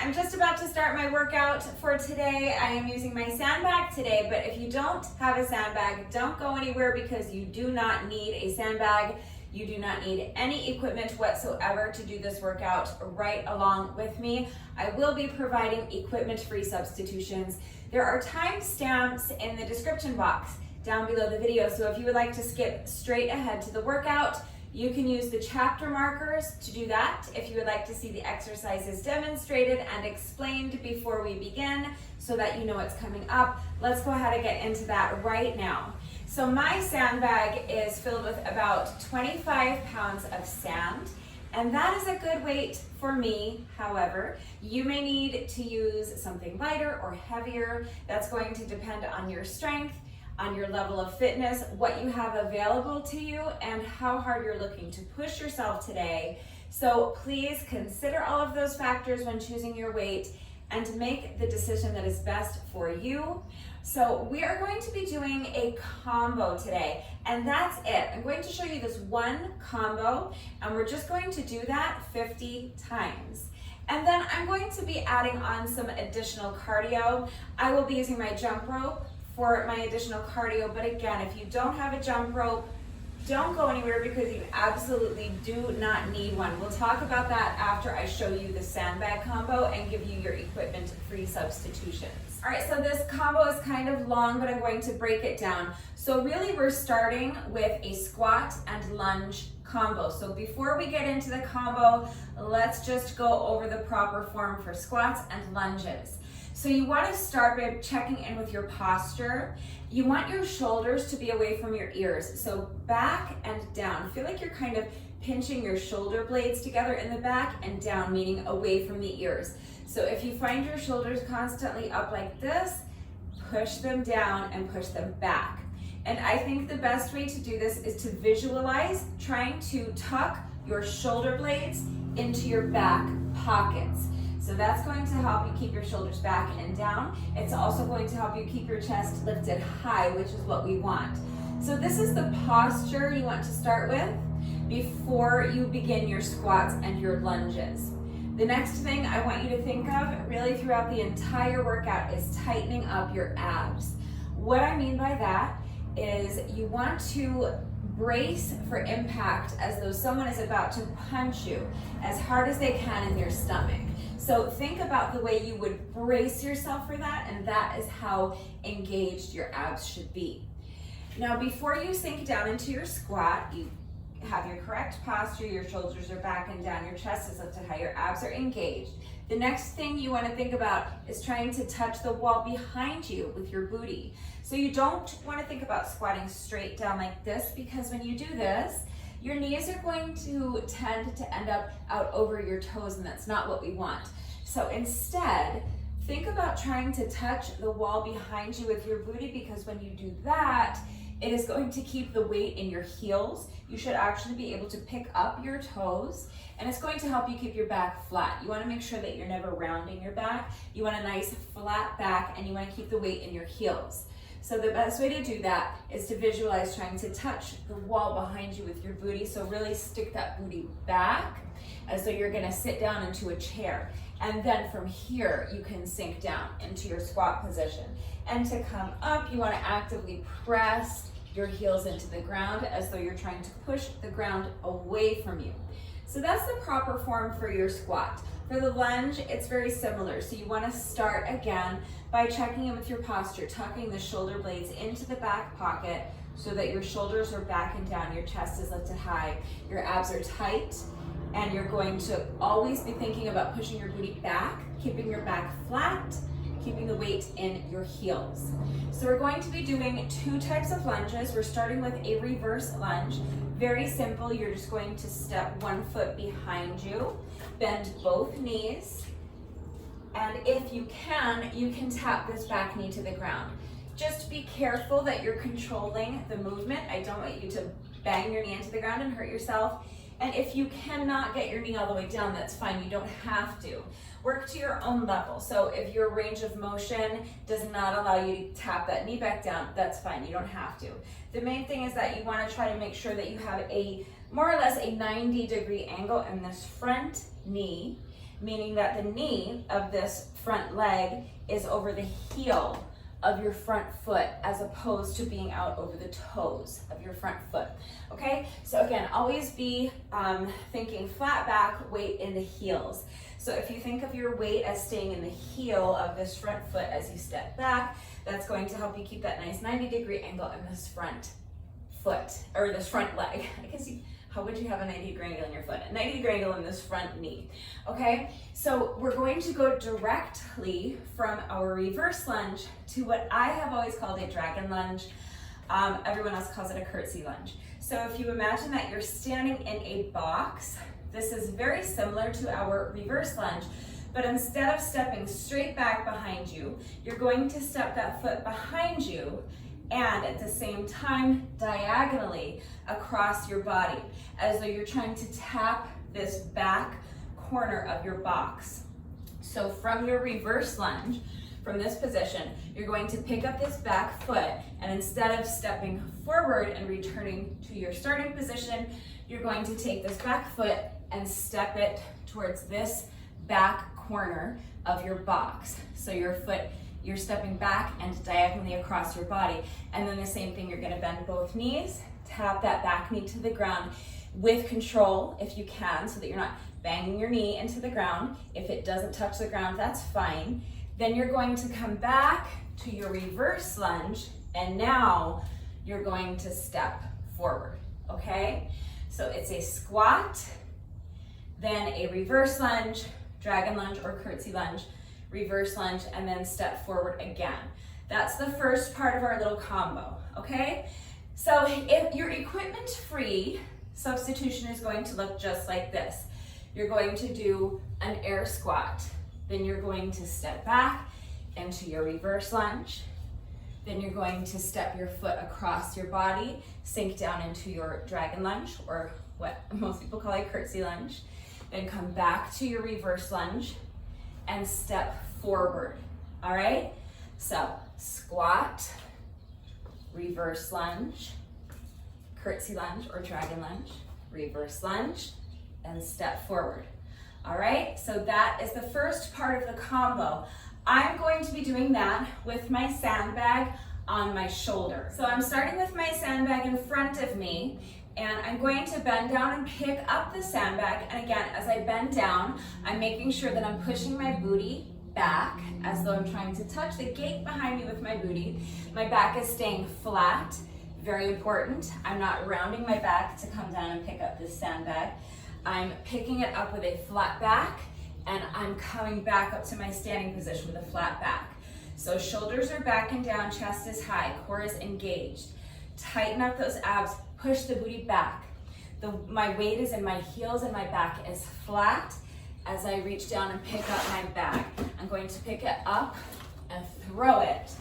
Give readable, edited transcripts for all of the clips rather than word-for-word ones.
I'm just about to start my workout for today. I am using my sandbag today, but if you don't have a sandbag, don't go anywhere because you do not need a sandbag. You do not need any equipment whatsoever to do this workout right along with me. I will be providing equipment-free substitutions. There are timestamps in the description box down below the video, so if you would like to skip straight ahead to the workout, you can use the chapter markers to do that. If you would like to see the exercises demonstrated and explained before we begin so that you know what's coming up, let's go ahead and get into that right now. So my sandbag is filled with about 25 pounds of sand, and that is a good weight for me. However, you may need to use something lighter or heavier. That's going to depend on your strength, on your level of fitness, what you have available to you, and how hard you're looking to push yourself today. So please consider all of those factors when choosing your weight and make the decision that is best for you. So we are going to be doing a combo today, and that's it. I'm going to show you this one combo, and we're just going to do that 50 times. And then I'm going to be adding on some additional cardio. I will be using my jump rope for my additional cardio, but again, if you don't have a jump rope, don't go anywhere because you absolutely do not need one. We'll talk about that after I show you the sandbag combo and give you your equipment-free substitutions. All right, so this combo is kind of long, but I'm going to break it down. So really we're starting with a squat and lunge combo. So before we get into the combo, let's just go over the proper form for squats and lunges. So you want to start by checking in with your posture. You want your shoulders to be away from your ears. So back and down. Feel like you're kind of pinching your shoulder blades together in the back and down, meaning away from the ears. So if you find your shoulders constantly up like this, push them down and push them back. And I think the best way to do this is to visualize trying to tuck your shoulder blades into your back pockets. So that's going to help you keep your shoulders back and down. It's also going to help you keep your chest lifted high, which is what we want. So this is the posture you want to start with before you begin your squats and your lunges. The next thing I want you to think of really throughout the entire workout is tightening up your abs. What I mean by that is you want to brace for impact as though someone is about to punch you as hard as they can in your stomach. So think about the way you would brace yourself for that, and that is how engaged your abs should be. Now, before you sink down into your squat, you have your correct posture, your shoulders are back and down, your chest is lifted high, your abs are engaged. The next thing you want to think about is trying to touch the wall behind you with your booty. So you don't want to think about squatting straight down like this, because when you do this, your knees are going to tend to end up out over your toes, and that's not what we want. So instead, think about trying to touch the wall behind you with your booty, because when you do that, it is going to keep the weight in your heels. You should actually be able to pick up your toes, and it's going to help you keep your back flat. You want to make sure that you're never rounding your back. You want a nice flat back, and you want to keep the weight in your heels. So the best way to do that is to visualize trying to touch the wall behind you with your booty. So really stick that booty back as though you're gonna sit down into a chair. And then from here, you can sink down into your squat position. And to come up, you wanna actively press your heels into the ground as though you're trying to push the ground away from you. So that's the proper form for your squat. For the lunge, it's very similar. So you want to start again by checking in with your posture, tucking the shoulder blades into the back pocket so that your shoulders are back and down, your chest is lifted high, your abs are tight, and you're going to always be thinking about pushing your booty back, keeping your back flat, keeping the weight in your heels. So we're going to be doing two types of lunges. We're starting with a reverse lunge. Very simple, you're just going to step one foot behind you, bend both knees, and if you can tap this back knee to the ground. Just be careful that you're controlling the movement. I don't want you to bang your knee into the ground and hurt yourself. And if you cannot get your knee all the way down, that's fine, you don't have to. Work to your own level. So if your range of motion does not allow you to tap that knee back down, that's fine, you don't have to. The main thing is that you want to try to make sure that you have a more or less a 90-degree angle in this front knee, meaning that the knee of this front leg is over the heel of your front foot as opposed to being out over the toes of your front foot, okay? So again, always be thinking flat back, weight in the heels. So if you think of your weight as staying in the heel of this front foot as you step back, that's going to help you keep that nice 90-degree angle in this front foot, or this front leg. I guess how would you have a 90-degree angle in your foot? A 90-degree angle in this front knee, okay? So we're going to go directly from our reverse lunge to what I have always called a dragon lunge. Everyone else calls it a curtsey lunge. So if you imagine that you're standing in a box, this is very similar to our reverse lunge, but instead of stepping straight back behind you, you're going to step that foot behind you and at the same time diagonally across your body, as though you're trying to tap this back corner of your box. So from your reverse lunge, from this position, you're going to pick up this back foot, and instead of stepping forward and returning to your starting position, you're going to take this back foot and step it towards this back corner of your box. So your foot, you're stepping back and diagonally across your body. And then the same thing, you're gonna bend both knees, tap that back knee to the ground with control if you can, so that you're not banging your knee into the ground. If it doesn't touch the ground, that's fine. Then you're going to come back to your reverse lunge, and now you're going to step forward, okay? So it's a squat, then a reverse lunge, dragon lunge or curtsey lunge, reverse lunge, and then step forward again. That's the first part of our little combo, okay? So if you're equipment-free, substitution is going to look just like this. You're going to do an air squat, then you're going to step back into your reverse lunge, then you're going to step your foot across your body, sink down into your dragon lunge, or what most people call a curtsey lunge, then come back to your reverse lunge and step forward, all right? So squat, reverse lunge, curtsey lunge or dragon lunge, reverse lunge, and step forward. All right, so that is the first part of the combo. I'm going to be doing that with my sandbag on my shoulder. So I'm starting with my sandbag in front of me, and I'm going to bend down and pick up the sandbag. And again, as I bend down, I'm making sure that I'm pushing my booty back as though I'm trying to touch the gate behind me with my booty. My back is staying flat, very important. I'm not rounding my back to come down and pick up this sandbag. I'm picking it up with a flat back, and I'm coming back up to my standing position with a flat back. So shoulders are back and down, chest is high, core is engaged. Tighten up those abs, push the booty back. My weight is in my heels and my back is flat. As I reach down and pick up my bag, I'm going to pick it up and throw it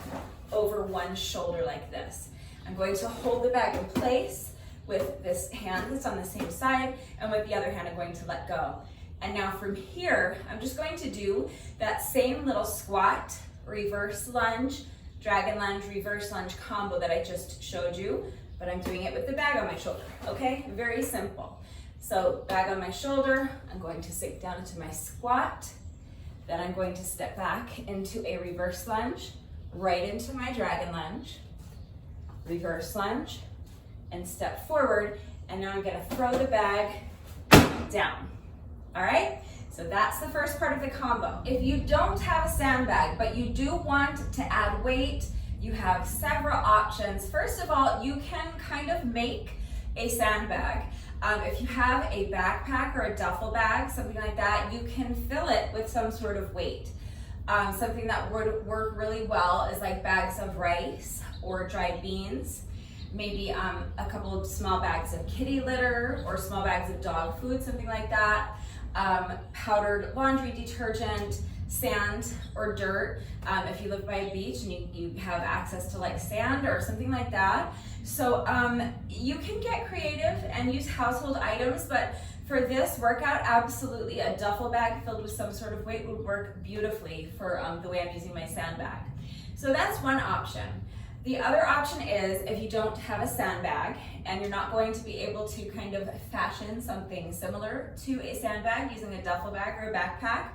over one shoulder like this. I'm going to hold the bag in place with this hand that's on the same side, and with the other hand I'm going to let go. And now from here, I'm just going to do that same little squat, reverse lunge, dragon lunge, reverse lunge combo that I just showed you, but I'm doing it with the bag on my shoulder, okay? Very simple. So bag on my shoulder, I'm going to sink down into my squat, then I'm going to step back into a reverse lunge, right into my dragon lunge, reverse lunge, and step forward, and now I'm gonna throw the bag down, all right? So that's the first part of the combo. If you don't have a sandbag, but you do want to add weight, you have several options. First of all, you can kind of make a sandbag. If you have a backpack or a duffel bag, something like that, you can fill it with some sort of weight. Something that would work really well is like bags of rice or dried beans, maybe a couple of small bags of kitty litter or small bags of dog food, something like that. Powdered laundry detergent, sand or dirt, if you live by a beach and you have access to like sand or something like that. So you can get creative and use household items, but for this workout, absolutely a duffel bag filled with some sort of weight would work beautifully for the way I'm using my sandbag. So that's one option. The other option is if you don't have a sandbag and you're not going to be able to kind of fashion something similar to a sandbag using a duffel bag or a backpack,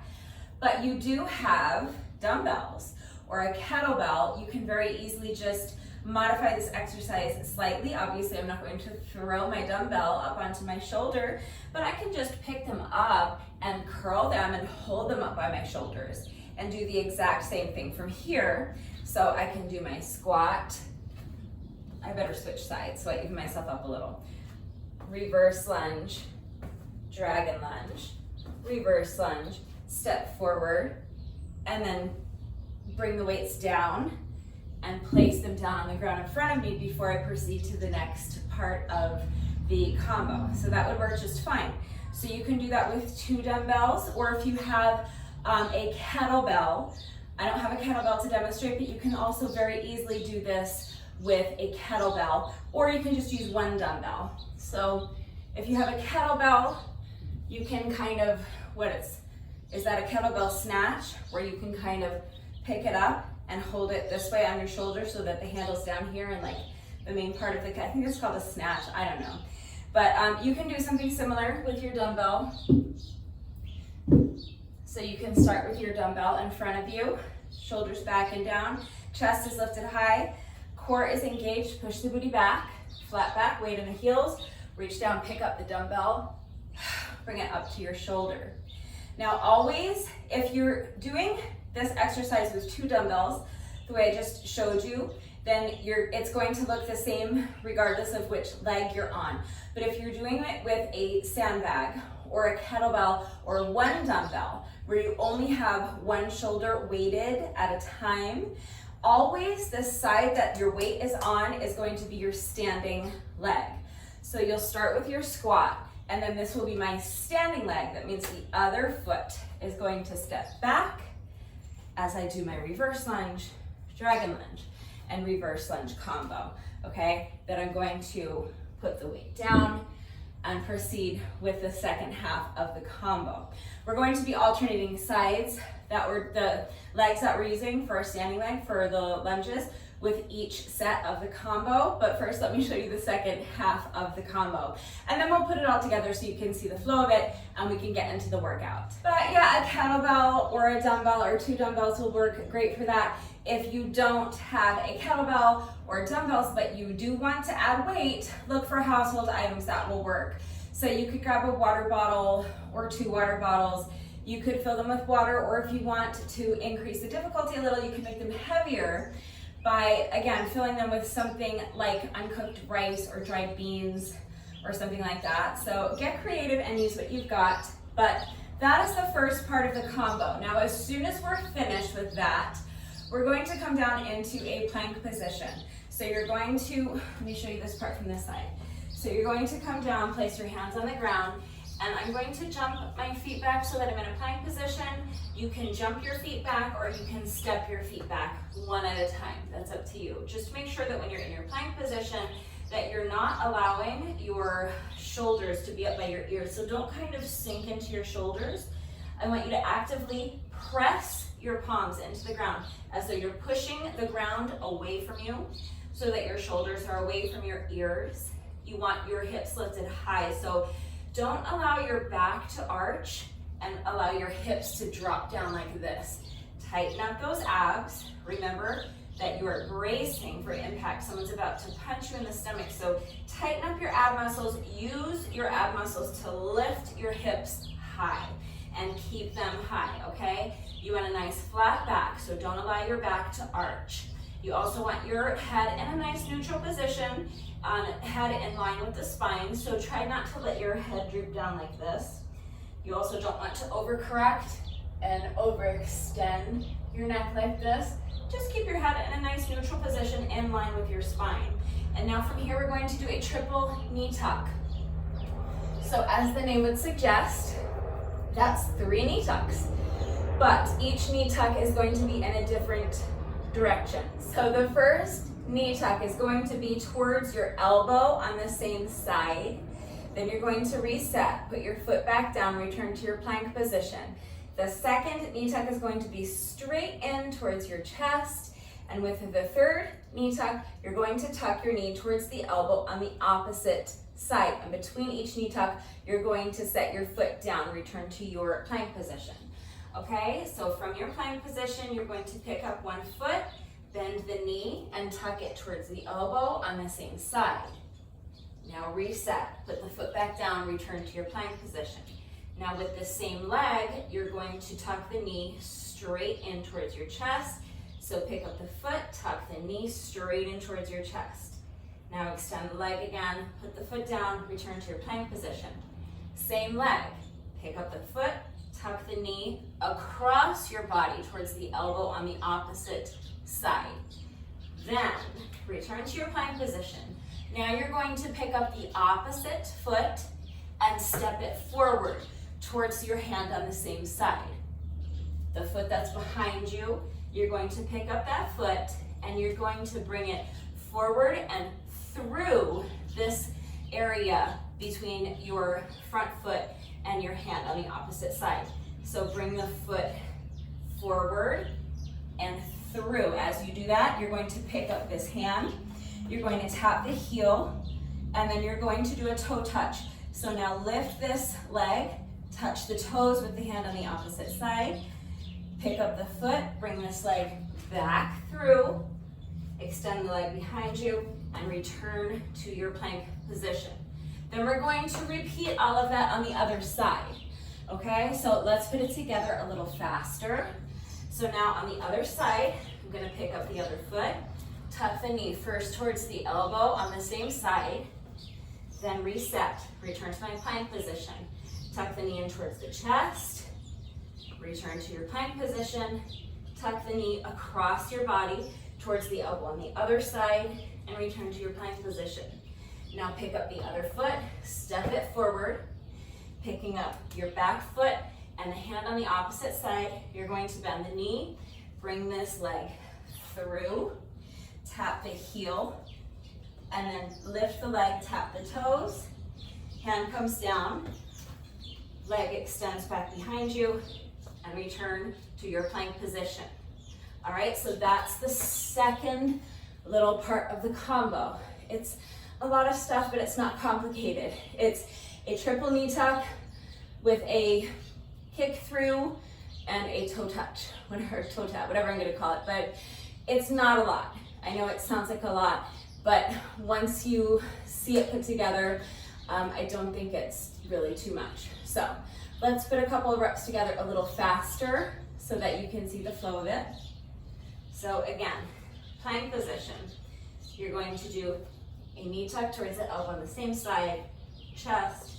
but you do have dumbbells or a kettlebell, you can very easily just modify this exercise slightly. Obviously, I'm not going to throw my dumbbell up onto my shoulder, but I can just pick them up and curl them and hold them up by my shoulders and do the exact same thing from here. So I can do my squat. I better switch sides so I even myself up a little. Reverse lunge, dragon lunge, reverse lunge, step forward, and then bring the weights down and place them down on the ground in front of me before I proceed to the next part of the combo. So that would work just fine. So you can do that with 2 dumbbells, or if you have a kettlebell. I don't have a kettlebell to demonstrate, but you can also very easily do this with a kettlebell, or you can just use 1 dumbbell. So if you have a kettlebell, you can kind of, is that a kettlebell snatch, where you can kind of pick it up and hold it this way on your shoulder so that the handle's down here and like the main part of the, I think it's called a snatch, I don't know. But you can do something similar with your dumbbell. So you can start with your dumbbell in front of you, shoulders back and down, chest is lifted high, core is engaged, push the booty back, flat back, weight in the heels, reach down, pick up the dumbbell, bring it up to your shoulder. Now always, if you're doing this exercise with 2 dumbbells, the way I just showed you, then it's going to look the same regardless of which leg you're on. But if you're doing it with a sandbag or a kettlebell or 1 dumbbell, where you only have 1 shoulder weighted at a time, always the side that your weight is on is going to be your standing leg. So you'll start with your squat, and then this will be my standing leg. That means the other foot is going to step back as I do my reverse lunge, dragon lunge, and reverse lunge combo, okay? Then I'm going to put the weight down and proceed with the second half of the combo. We're going to be alternating sides that were the legs that we're using for our standing leg for the lunges with each set of the combo. But first, let me show you the second half of the combo. And then we'll put it all together so you can see the flow of it and we can get into the workout. But yeah, a kettlebell or a dumbbell or 2 dumbbells will work great for that. If you don't have a kettlebell or dumbbells, but you do want to add weight, look for household items that will work. So you could grab a water bottle or 2 water bottles. You could fill them with water, or if you want to increase the difficulty a little, you can make them heavier by, again, filling them with something like uncooked rice or dried beans or something like that. So get creative and use what you've got. But that is the first part of the combo. Now, as soon as we're finished with that, we're going to come down into a plank position. So you're going to, let me show you this part from this side. So you're going to come down, place your hands on the ground, and I'm going to jump my feet back so that I'm in a plank position. You can jump your feet back or you can step your feet back one at a time. That's up to you. Just make sure that when you're in your plank position that you're not allowing your shoulders to be up by your ears. So don't kind of sink into your shoulders. I want you to actively press your palms into the ground as though you're pushing the ground away from you so that your shoulders are away from your ears. You want your hips lifted high. So don't allow your back to arch and allow your hips to drop down like this. Tighten up those abs. Remember that you are bracing for impact. Someone's about to punch you in the stomach. So tighten up your ab muscles. Use your ab muscles to lift your hips high and keep them high, okay? You want a nice flat back, so don't allow your back to arch. You also want your head in a nice neutral position, head in line with the spine, so try not to let your head droop down like this. You also don't want to overcorrect and overextend your neck like this. Just keep your head in a nice neutral position in line with your spine. And now from here, we're going to do a triple knee tuck. So as the name would suggest, that's 3 knee tucks. But each knee tuck is going to be in a different direction. So the first knee tuck is going to be towards your elbow on the same side. Then you're going to reset, put your foot back down, return to your plank position. The second knee tuck is going to be straight in towards your chest, And with the third knee tuck, you're going to tuck your knee towards the elbow on the opposite side. And between each knee tuck, you're going to set your foot down, return to your plank position. Okay, so from your plank position, you're going to pick up one foot, bend the knee, and tuck it towards the elbow on the same side. Now reset, put the foot back down, return to your plank position. Now with the same leg, you're going to tuck the knee straight in towards your chest. So pick up the foot, tuck the knee straight in towards your chest. Now extend the leg again, put the foot down, return to your plank position. Same leg, pick up the foot, tuck the knee across your body towards the elbow on the opposite side. Then return to your plank position. Now you're going to pick up the opposite foot and step it forward towards your hand on the same side. The foot that's behind you, you're going to pick up that foot and you're going to bring it forward and through this area between your front foot and your hand on the opposite side. So bring the foot forward and through. As you do that, you're going to pick up this hand, you're going to tap the heel, and then you're going to do a toe touch. So now lift this leg, touch the toes with the hand on the opposite side, pick up the foot, bring this leg back through, extend the leg behind you, and return to your plank position. Then we're going to repeat all of that on the other side. Okay, so let's put it together a little faster. So now on the other side, I'm gonna pick up the other foot, tuck the knee first towards the elbow on the same side, then reset, return to my plank position. Tuck the knee in towards the chest, return to your plank position, tuck the knee across your body towards the elbow on the other side, and return to your plank position. Now pick up the other foot, step it forward, picking up your back foot and the hand on the opposite side. You're going to bend the knee, bring this leg through, tap the heel, and then lift the leg, tap the toes, hand comes down, leg extends back behind you, and return to your plank position. All right, so that's the second little part of the combo. It's a lot of stuff, but it's not complicated. It's a triple knee tuck with a kick through and a toe touch, whatever, toe tap, whatever I'm gonna call it, but it's not a lot. I know it sounds like a lot, but once you see it put together, I don't think it's really too much. So let's put a couple of reps together a little faster so that you can see the flow of it. So again, plank position. You're going to do a knee tuck towards the elbow on the same side, chest,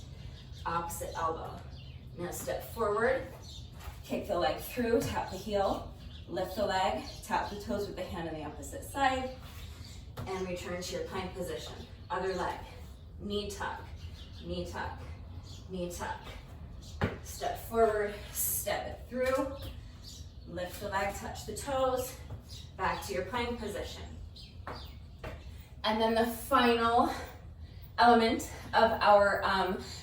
opposite elbow. Now step forward, kick the leg through, tap the heel, lift the leg, tap the toes with the hand on the opposite side, and return to your plank position. Other leg, knee tuck, knee tuck, knee tuck. Step forward, step it through, lift the leg, touch the toes, back to your plank position. And then the final element of our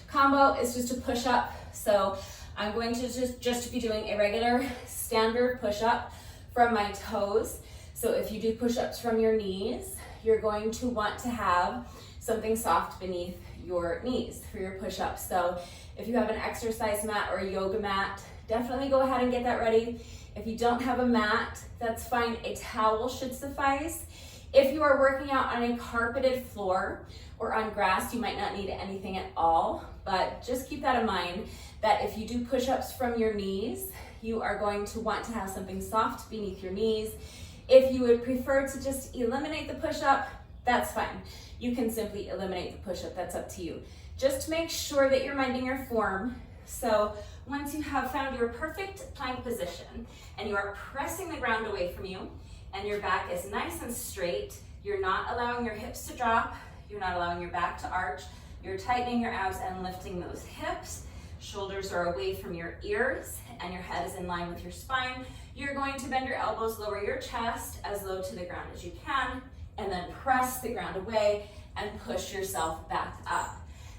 combo is just a push-up. So I'm going to just be doing a regular standard push-up from my toes. So if you do push-ups from your knees, you're going to want to have something soft beneath your knees for your push-ups. So if you have an exercise mat or a yoga mat, definitely go ahead and get that ready. If you don't have a mat, that's fine. A towel should suffice. If you are working out on a carpeted floor or on grass, you might not need anything at all, but just keep that in mind that if you do push-ups from your knees, you are going to want to have something soft beneath your knees. If you would prefer to just eliminate the push-up, that's fine. You can simply eliminate the push-up, that's up to you. Just make sure that you're minding your form. So once you have found your perfect plank position and you are pressing the ground away from you and your back is nice and straight, you're not allowing your hips to drop, you're not allowing your back to arch, you're tightening your abs and lifting those hips, shoulders are away from your ears and your head is in line with your spine. You're going to bend your elbows, lower your chest as low to the ground as you can, and then press the ground away and push yourself back up.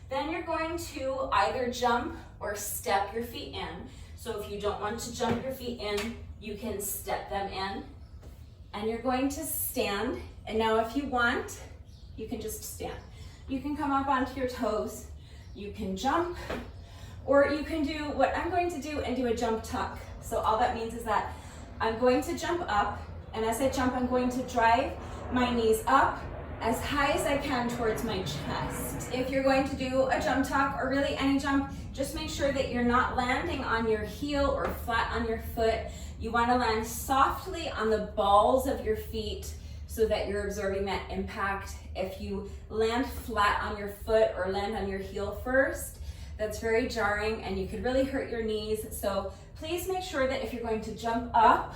Then you're going to either jump or step your feet in. So if you don't want to jump your feet in, you can step them in. and you're going to stand. And now if you want, you can just stand. You can come up onto your toes, you can jump, or you can do what I'm going to do and do a jump tuck. So all that means is that I'm going to jump up, and as I jump, I'm going to drive my knees up as high as I can towards my chest. If you're going to do a jump tuck or really any jump, just make sure that you're not landing on your heel or flat on your foot. You want to land softly on the balls of your feet so that you're absorbing that impact. If you land flat on your foot or land on your heel first, that's very jarring and you could really hurt your knees. So please make sure that if you're going to jump up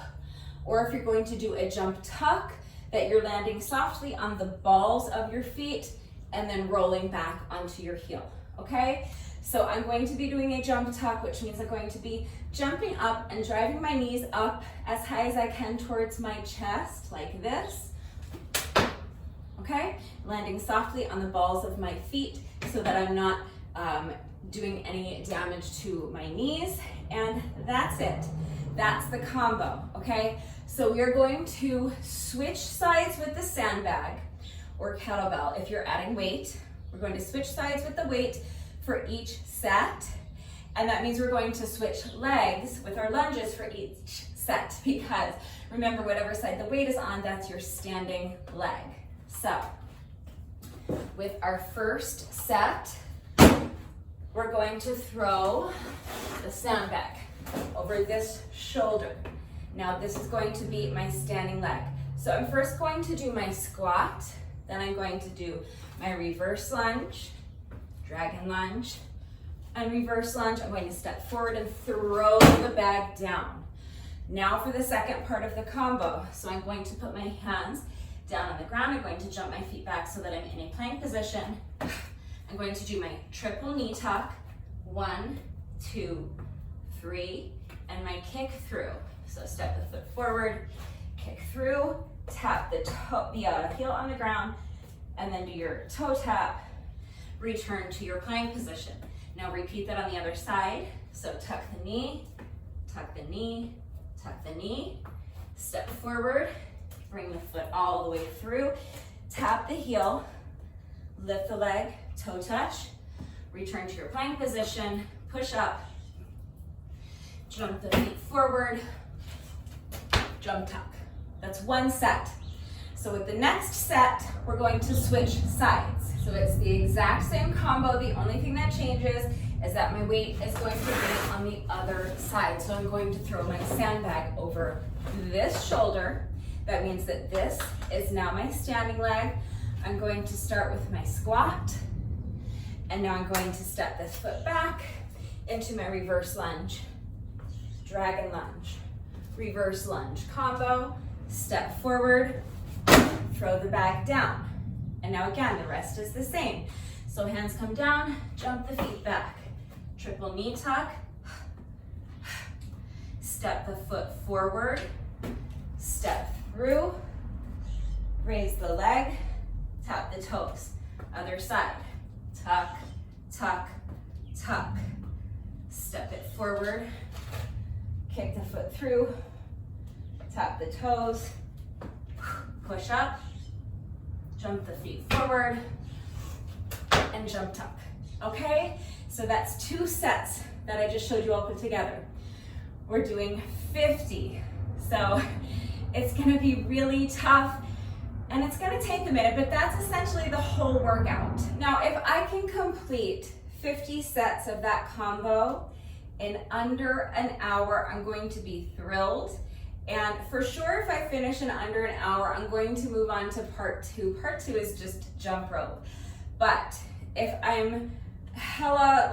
or if you're going to do a jump tuck, that you're landing softly on the balls of your feet and then rolling back onto your heel, okay? So I'm going to be doing a jump tuck, which means I'm going to be jumping up and driving my knees up as high as I can towards my chest, like this, okay? Landing softly on the balls of my feet so that I'm not doing any damage to my knees, and that's it. That's the combo, okay? So we are going to switch sides with the sandbag or kettlebell. If you're adding weight, we're going to switch sides with the weight for each set. And that means we're going to switch legs with our lunges for each set, because remember, whatever side the weight is on, that's your standing leg. So with our first set, we're going to throw the sandbag over this shoulder. Now this is going to be my standing leg. So I'm first going to do my squat, then I'm going to do my reverse lunge, dragon lunge, and reverse lunge. I'm going to step forward and throw the bag down. Now for the second part of the combo. So I'm going to put my hands down on the ground. I'm going to jump my feet back so that I'm in a plank position. I'm going to do my triple knee tuck, 1, 2, 3, and my kick through. So step the foot forward, kick through, tap the heel on the ground, and then do your toe tap, return to your plank position. Now repeat that on the other side. So tuck the knee, tuck the knee, tuck the knee, step forward, bring the foot all the way through, tap the heel, lift the leg, toe touch, return to your plank position, push up, jump the feet forward, jump tuck. That's one set. So with the next set, we're going to switch sides. So it's the exact same combo. The only thing that changes is that my weight is going to be on the other side. So I'm going to throw my sandbag over this shoulder. That means that this is now my standing leg. I'm going to start with my squat, and now I'm going to step this foot back into my reverse lunge, dragon lunge, reverse lunge combo, step forward, throw the bag down. And now again, the rest is the same. So hands come down, jump the feet back, triple knee tuck, step the foot forward, step through, raise the leg, tap the toes, other side, tuck, tuck, tuck, step it forward, kick the foot through, tap the toes, push up, jump the feet forward, and jump tuck, okay? So that's 2 sets that I just showed you all put together. We're doing 50, so it's gonna be really tough, and it's gonna take a minute, but that's essentially the whole workout. Now, if I can complete 50 sets of that combo in under an hour, I'm going to be thrilled. And for sure, if I finish in under an hour, I'm going to move on to part 2. Part 2 is just jump rope. But if I'm hella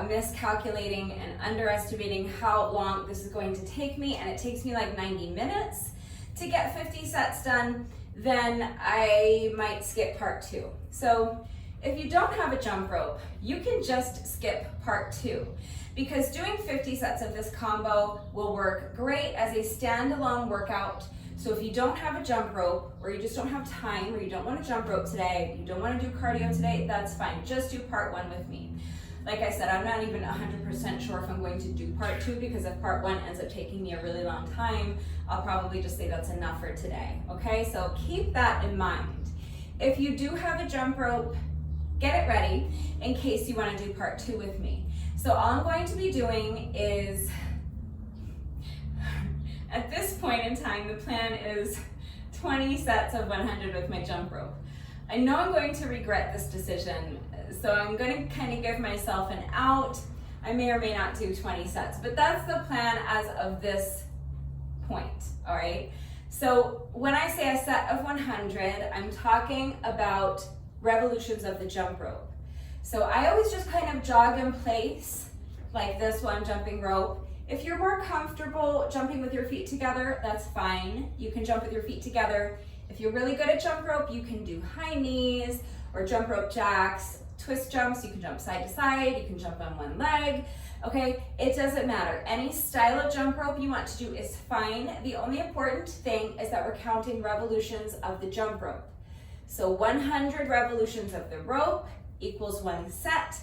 miscalculating and underestimating how long this is going to take me, and it takes me like 90 minutes to get 50 sets done, then I might skip part 2. So if you don't have a jump rope, you can just skip part 2, because doing 50 sets of this combo will work great as a standalone workout. So if you don't have a jump rope, or you just don't have time, or you don't want to jump rope today, you don't want to do cardio today, that's fine. Just do part 1 with me. Like I said, I'm not even 100% sure if I'm going to do part 2, because if part 1 ends up taking me a really long time, I'll probably just say that's enough for today, okay? So keep that in mind. If you do have a jump rope, get it ready in case you want to do part 2 with me. So all I'm going to be doing is, at this point in time, the plan is 20 sets of 100 with my jump rope. I know I'm going to regret this decision, so I'm going to kind of give myself an out. I may or may not do 20 sets, but that's the plan as of this point, all right? So when I say a set of 100, I'm talking about revolutions of the jump rope. So I always just kind of jog in place like this while I'm jumping rope. If you're more comfortable jumping with your feet together, that's fine. You can jump with your feet together. If you're really good at jump rope, you can do high knees or jump rope jacks, twist jumps. You can jump side to side. You can jump on one leg. Okay, it doesn't matter. Any style of jump rope you want to do is fine. The only important thing is that we're counting revolutions of the jump rope. So 100 revolutions of the rope equals 1 set.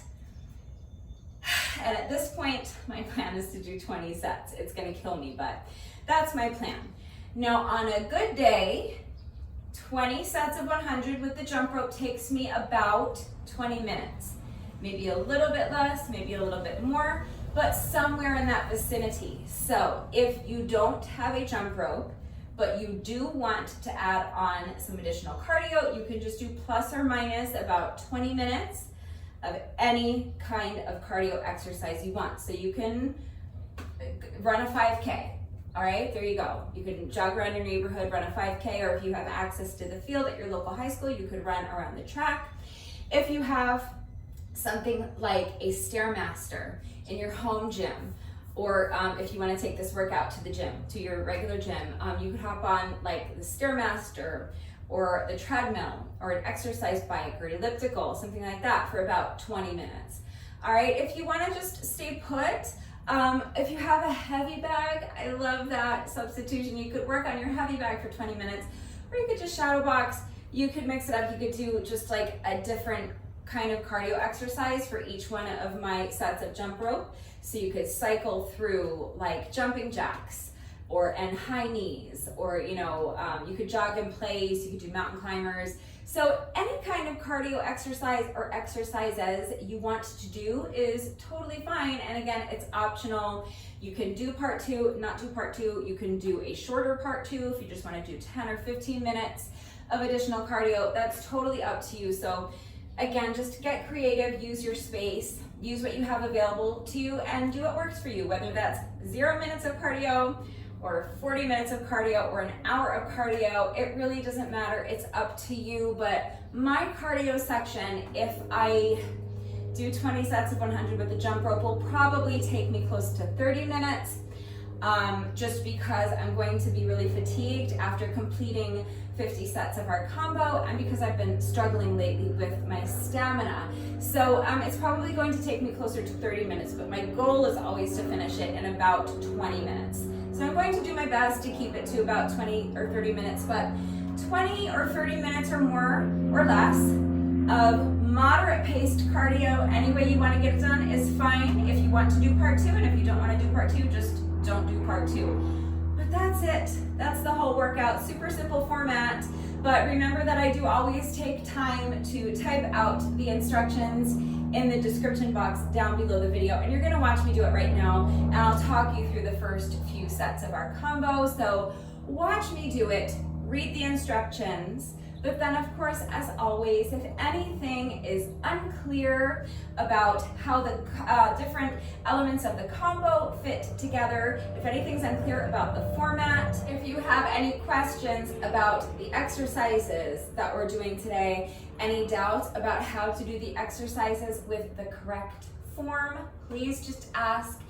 And at this point, my plan is to do 20 sets. It's gonna kill me, but that's my plan. Now on a good day, 20 sets of 100 with the jump rope takes me about 20 minutes. Maybe a little bit less, maybe a little bit more, but somewhere in that vicinity. So if you don't have a jump rope, but you do want to add on some additional cardio, you can just do plus or minus about 20 minutes of any kind of cardio exercise you want. So you can run a 5K, all right? There you go. You can jog around your neighborhood, run a 5K, or if you have access to the field at your local high school, you could run around the track. If you have something like a Stairmaster in your home gym, or if you want to take this workout to the gym, to your regular gym, you could hop on like the Stairmaster or the treadmill or an exercise bike or elliptical, something like that for about 20 minutes. All right, if you want to just stay put, if you have a heavy bag, I love that substitution. You could work on your heavy bag for 20 minutes, or you could just shadow box. You could mix it up. You could do just like a different kind of cardio exercise for each one of my sets of jump rope. So you could cycle through like jumping jacks and high knees, or you could jog in place, you could do mountain climbers. So any kind of cardio exercise or exercises you want to do is totally fine. And again, it's optional. You can do part 2, not do part 2. You can do a shorter part 2 if you just want to do 10 or 15 minutes of additional cardio. That's totally up to you. So again, just get creative, use your space, use what you have available to you, and do what works for you, whether that's 0 minutes of cardio or 40 minutes of cardio or an hour of cardio. It really doesn't matter. It's up to you. But my cardio section, if I do 20 sets of 100 with the jump rope, will probably take me close to 30 minutes, just because I'm going to be really fatigued after completing 50 sets of our combo, and because I've been struggling lately with my stamina. So it's probably going to take me closer to 30 minutes, but my goal is always to finish it in about 20 minutes. So I'm going to do my best to keep it to about 20 or 30 minutes, but 20 or 30 minutes or more or less of moderate paced cardio, any way you want to get it done is fine. If you want to do part 2, and if you don't want to do part 2, just don't do part 2. But that's it. That's the whole workout. Super simple format. But remember that I do always take time to type out the instructions in the description box down below the video. And you're going to watch me do it right now. And I'll talk you through the first few sets of our combo. So watch me do it. Read the instructions. But then, of course, as always, if anything is unclear about how the different elements of the combo fit together, if anything's unclear about the format, if you have any questions about the exercises that we're doing today, any doubts about how to do the exercises with the correct form, please just ask.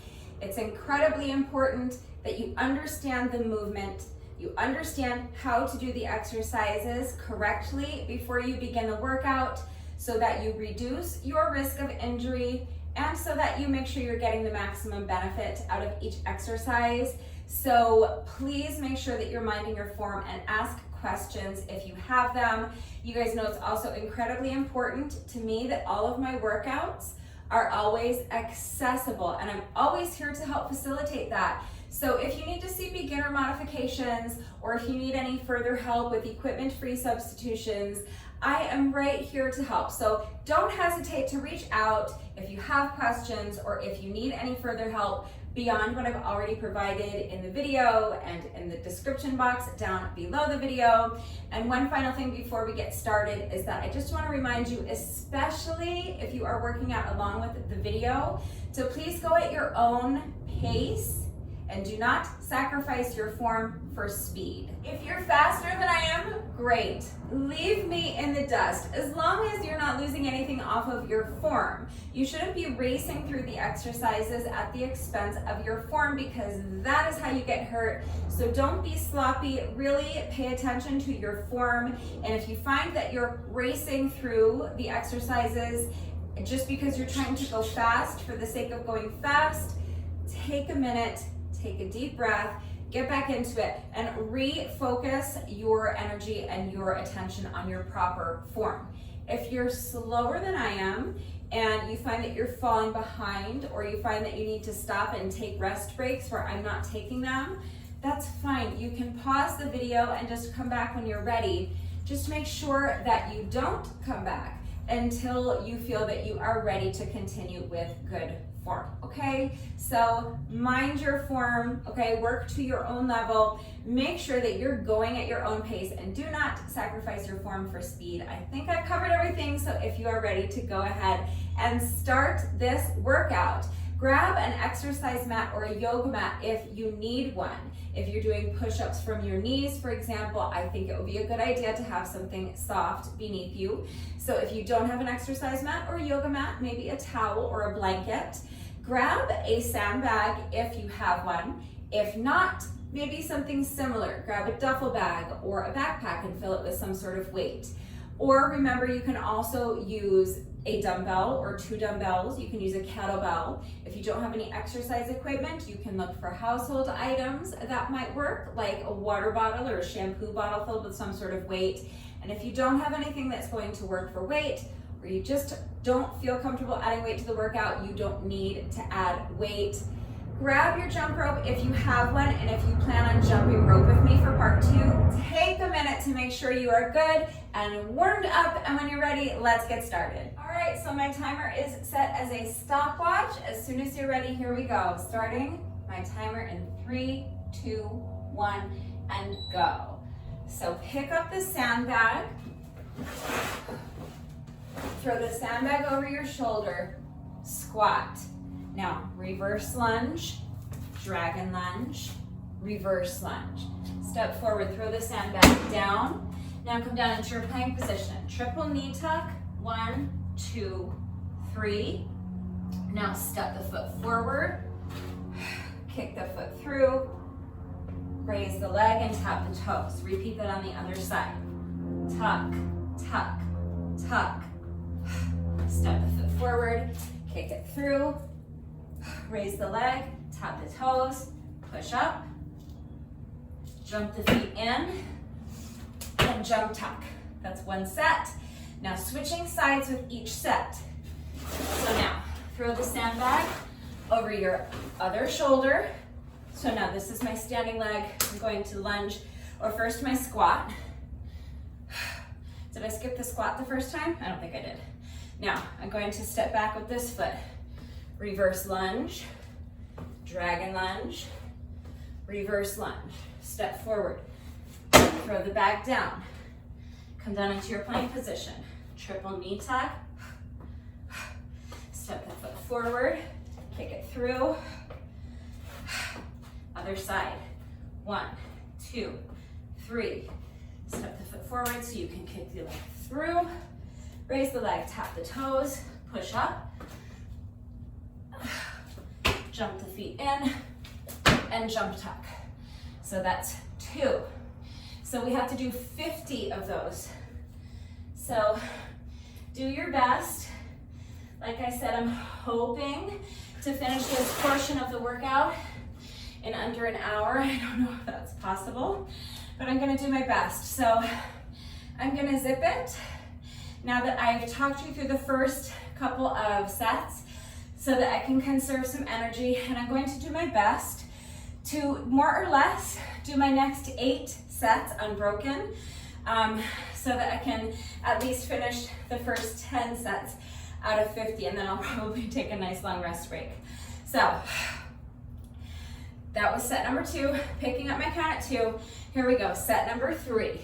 It's incredibly important that you understand the movement, you understand how to do the exercises correctly before you begin the workout, so that you reduce your risk of injury and so that you make sure you're getting the maximum benefit out of each exercise. So please make sure that you're minding your form and ask questions if you have them. You guys know it's also incredibly important to me that all of my workouts are always accessible, and I'm always here to help facilitate that. So if you need to see beginner modifications or if you need any further help with equipment-free substitutions, I am right here to help. So don't hesitate to reach out if you have questions or if you need any further help beyond what I've already provided in the video and in the description box down below the video. And one final thing before we get started is that I just want to remind you, especially if you are working out along with the video, to please go at your own pace and do not sacrifice your form for speed. If you're faster than I am, great. Leave me in the dust. As long as you're not losing anything off of your form. You shouldn't be racing through the exercises at the expense of your form, because that is how you get hurt. So don't be sloppy. Really pay attention to your form. And if you find that you're racing through the exercises just because you're trying to go fast for the sake of going fast, take a minute, take a deep breath, get back into it, and refocus your energy and your attention on your proper form. If you're slower than I am and you find that you're falling behind, or you find that you need to stop and take rest breaks where I'm not taking them, that's fine. You can pause the video and just come back when you're ready. Just make sure that you don't come back until you feel that you are ready to continue with good form, okay? So mind your form, okay? Work to your own level. Make sure that you're going at your own pace and do not sacrifice your form for speed. I think I've covered everything, so if you are ready to go ahead and start this workout, grab an exercise mat or a yoga mat if you need one. If you're doing push-ups from your knees, for example, I think it would be a good idea to have something soft beneath you. So if you don't have an exercise mat or a yoga mat, maybe a towel or a blanket. Grab a sandbag if you have one. If not, maybe something similar. Grab a duffel bag or a backpack and fill it with some sort of weight. Or remember, you can also use a dumbbell or 2 dumbbells. You can use a kettlebell. If you don't have any exercise equipment, you can look for household items that might work, like a water bottle or a shampoo bottle filled with some sort of weight. And if you don't have anything that's going to work for weight, or you just don't feel comfortable adding weight to the workout, you don't need to add weight. Grab your jump rope if you have one, and if you plan on jumping rope with me for part 2, take a minute to make sure you are good and warmed up, and when you're ready, let's get started. All right, so my timer is set as a stopwatch. As soon as you're ready, here we go. Starting my timer in 3, 2, 1, and go. So pick up the sandbag, throw the sandbag over your shoulder, squat. Now, reverse lunge, dragon lunge, reverse lunge. Step forward, throw the sandbag down. Now come down into your plank position. Triple knee tuck, 1, 2, 3. Now step the foot forward, kick the foot through, raise the leg and tap the toes. Repeat that on the other side. Tuck, tuck, tuck. Step the foot forward, kick it through, raise the leg, tap the toes, push up, jump the feet in, and jump tuck. That's one set. Now switching sides with each set. So now throw the sandbag over your other shoulder. So now this is my standing leg. I'm going to lunge, or first my squat. Did I skip the squat the first time? I don't think I did. Now I'm going to step back with this foot. Reverse lunge, dragon lunge, reverse lunge. Step forward, throw the bag down. Come down into your plank position. Triple knee tuck. Step the foot forward, kick it through. Other side. 1, 2, 3. Step the foot forward so you can kick the leg through. Raise the leg, tap the toes, push up. Jump the feet in and jump tuck. So that's 2. So we have to do 50 of those. So do your best. Like I said, I'm hoping to finish this portion of the workout in under an hour. I don't know if that's possible, but I'm gonna do my best. So I'm gonna zip it now that I've talked you through the first couple of sets so that I can conserve some energy, and I'm going to do my best to more or less do my next 8 sets unbroken, so that I can at least finish the first 10 sets out of 50, and then I'll probably take a nice long rest break. So that was set number 2, picking up my count at 2. Here we go, set number 3.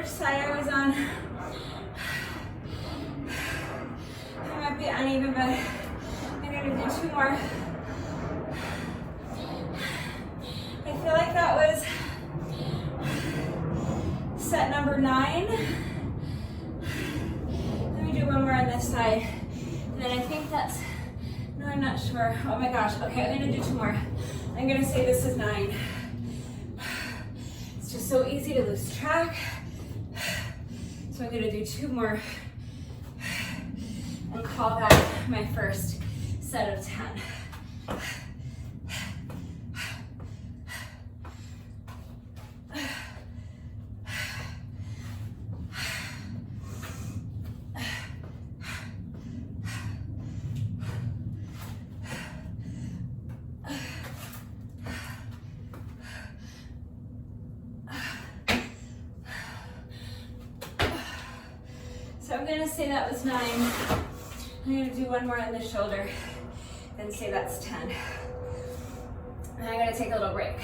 first side I was on, I might be uneven, but I'm gonna do 2 more. I feel like that was set number 9. Let me do 1 more on this side. And then I think that's, no, I'm not sure. Oh my gosh, okay, I'm gonna do 2 more. I'm gonna say this is 9. It's just so easy to lose track. So I'm gonna do 2 more and call that my first set of 10. So I'm gonna say that was 9. I'm gonna do 1 more on the shoulder and say that's 10. And I'm gonna take a little break.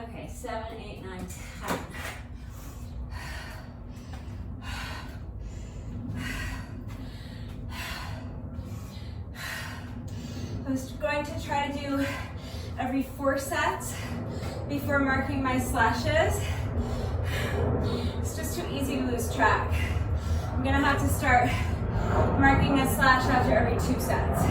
Okay, 7, 8, 9, 10. I was going to try to do every 4 sets before marking my slashes. It's just too easy to lose track. I'm gonna have to start marking a slash after every 2 sets.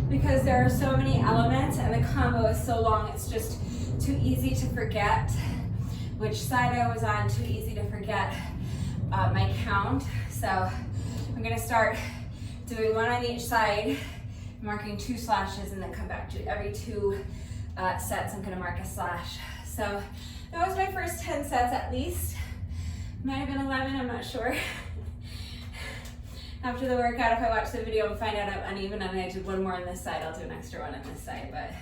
Because there are so many elements and the combo is so long, it's just too easy to forget which side I was on, too easy to forget my count. So I'm gonna start doing 1 on each side, marking 2 slashes, and then come back to every 2 sets. I'm gonna mark a slash. So that was my first 10 sets at least. Might have been 11, I'm not sure. After the workout, if I watch the video and find out I'm uneven and I did 1 more on this side, I'll do an extra 1 on this side, but I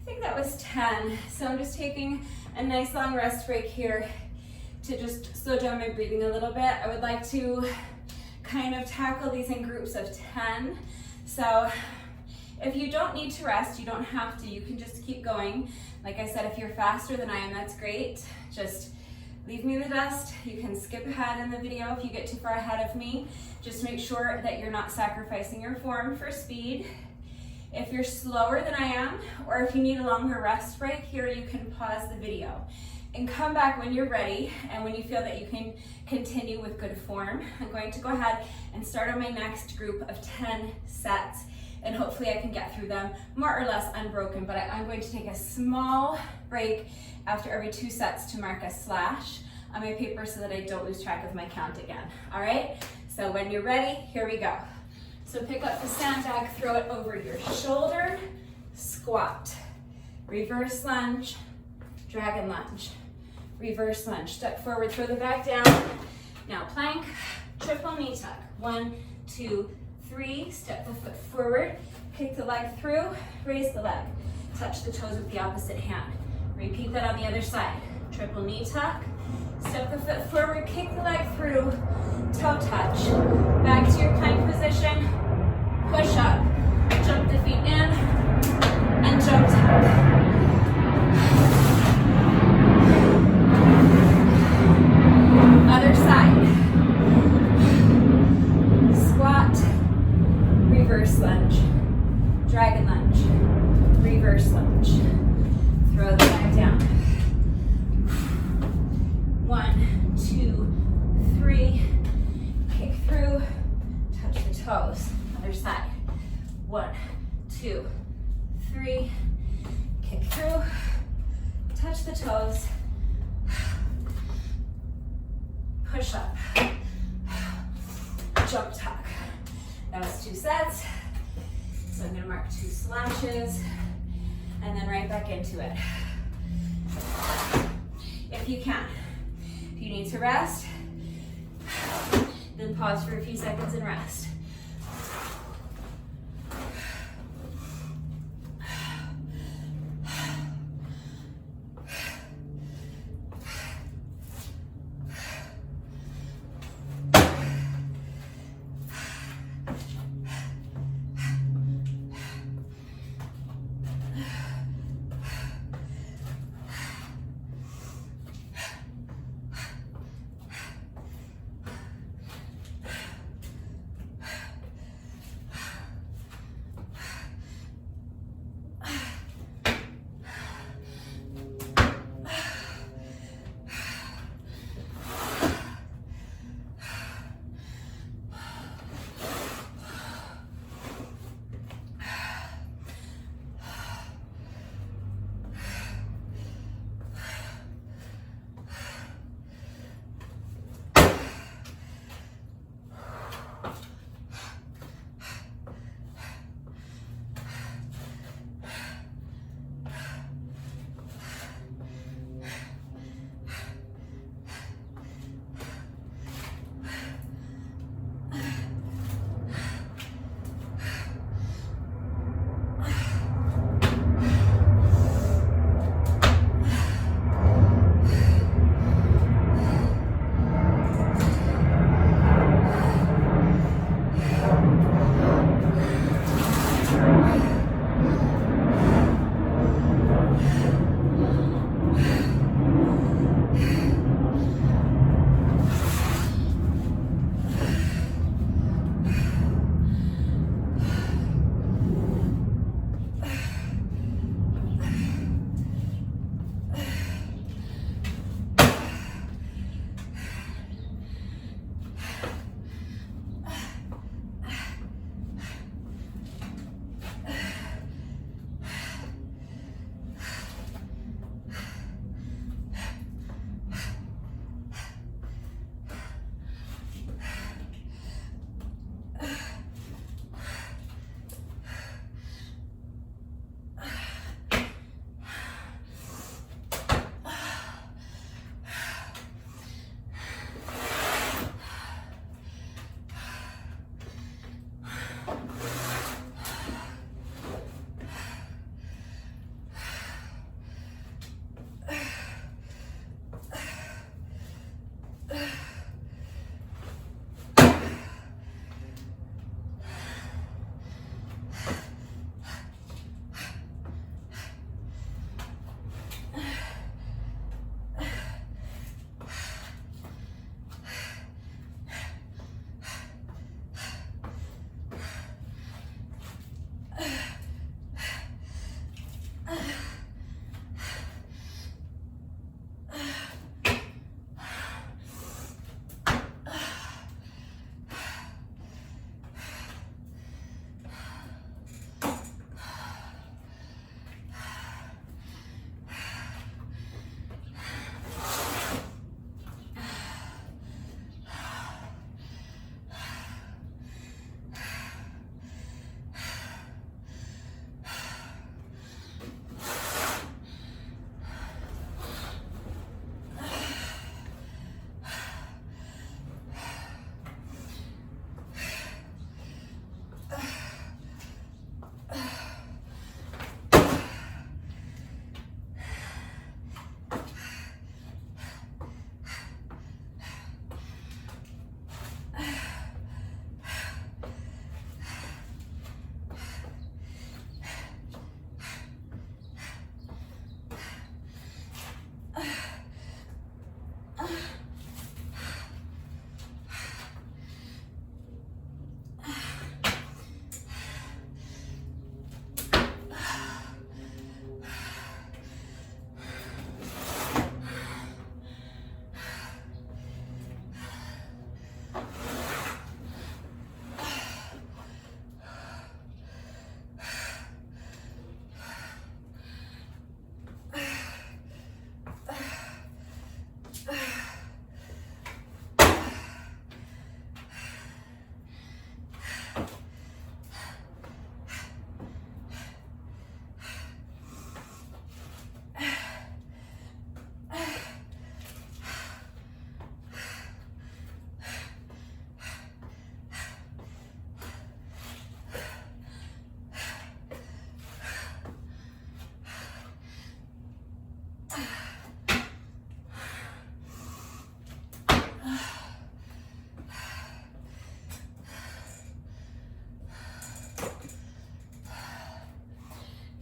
think that was 10. So I'm just taking a nice long rest break here to just slow down my breathing a little bit. I would like to kind of tackle these in groups of 10. So if you don't need to rest, you don't have to, you can just keep going. Like I said, if you're faster than I am, that's great. Just leave me the dust. You can skip ahead in the video if you get too far ahead of me. Just make sure that you're not sacrificing your form for speed. If you're slower than I am, or if you need a longer rest break, here you can pause the video and come back when you're ready and when you feel that you can continue with good form. I'm going to go ahead and start on my next group of 10 sets, and hopefully I can get through them more or less unbroken, but I'm going to take a small break after every 2 sets to mark a slash on my paper so that I don't lose track of my count again. All right, so when you're ready, here we go. So pick up the sandbag, throw it over your shoulder, squat, reverse lunge, dragon lunge, reverse lunge, step forward, throw the bag down. Now plank, triple knee tuck, 1, 2, 3, step the foot forward, kick the leg through, raise the leg, touch the toes with the opposite hand. Repeat that on the other side. Triple knee tuck, step the foot forward, kick the leg through, toe touch. Back to your plank position, push up, jump the feet in, and jump down. Other side. Squat, reverse lunge, dragon lunge, reverse the toes. Push up. Jump tuck. That was 2 sets. So I'm gonna mark 2 slashes and then right back into it. If you can. If you need to rest, then pause for a few seconds and rest.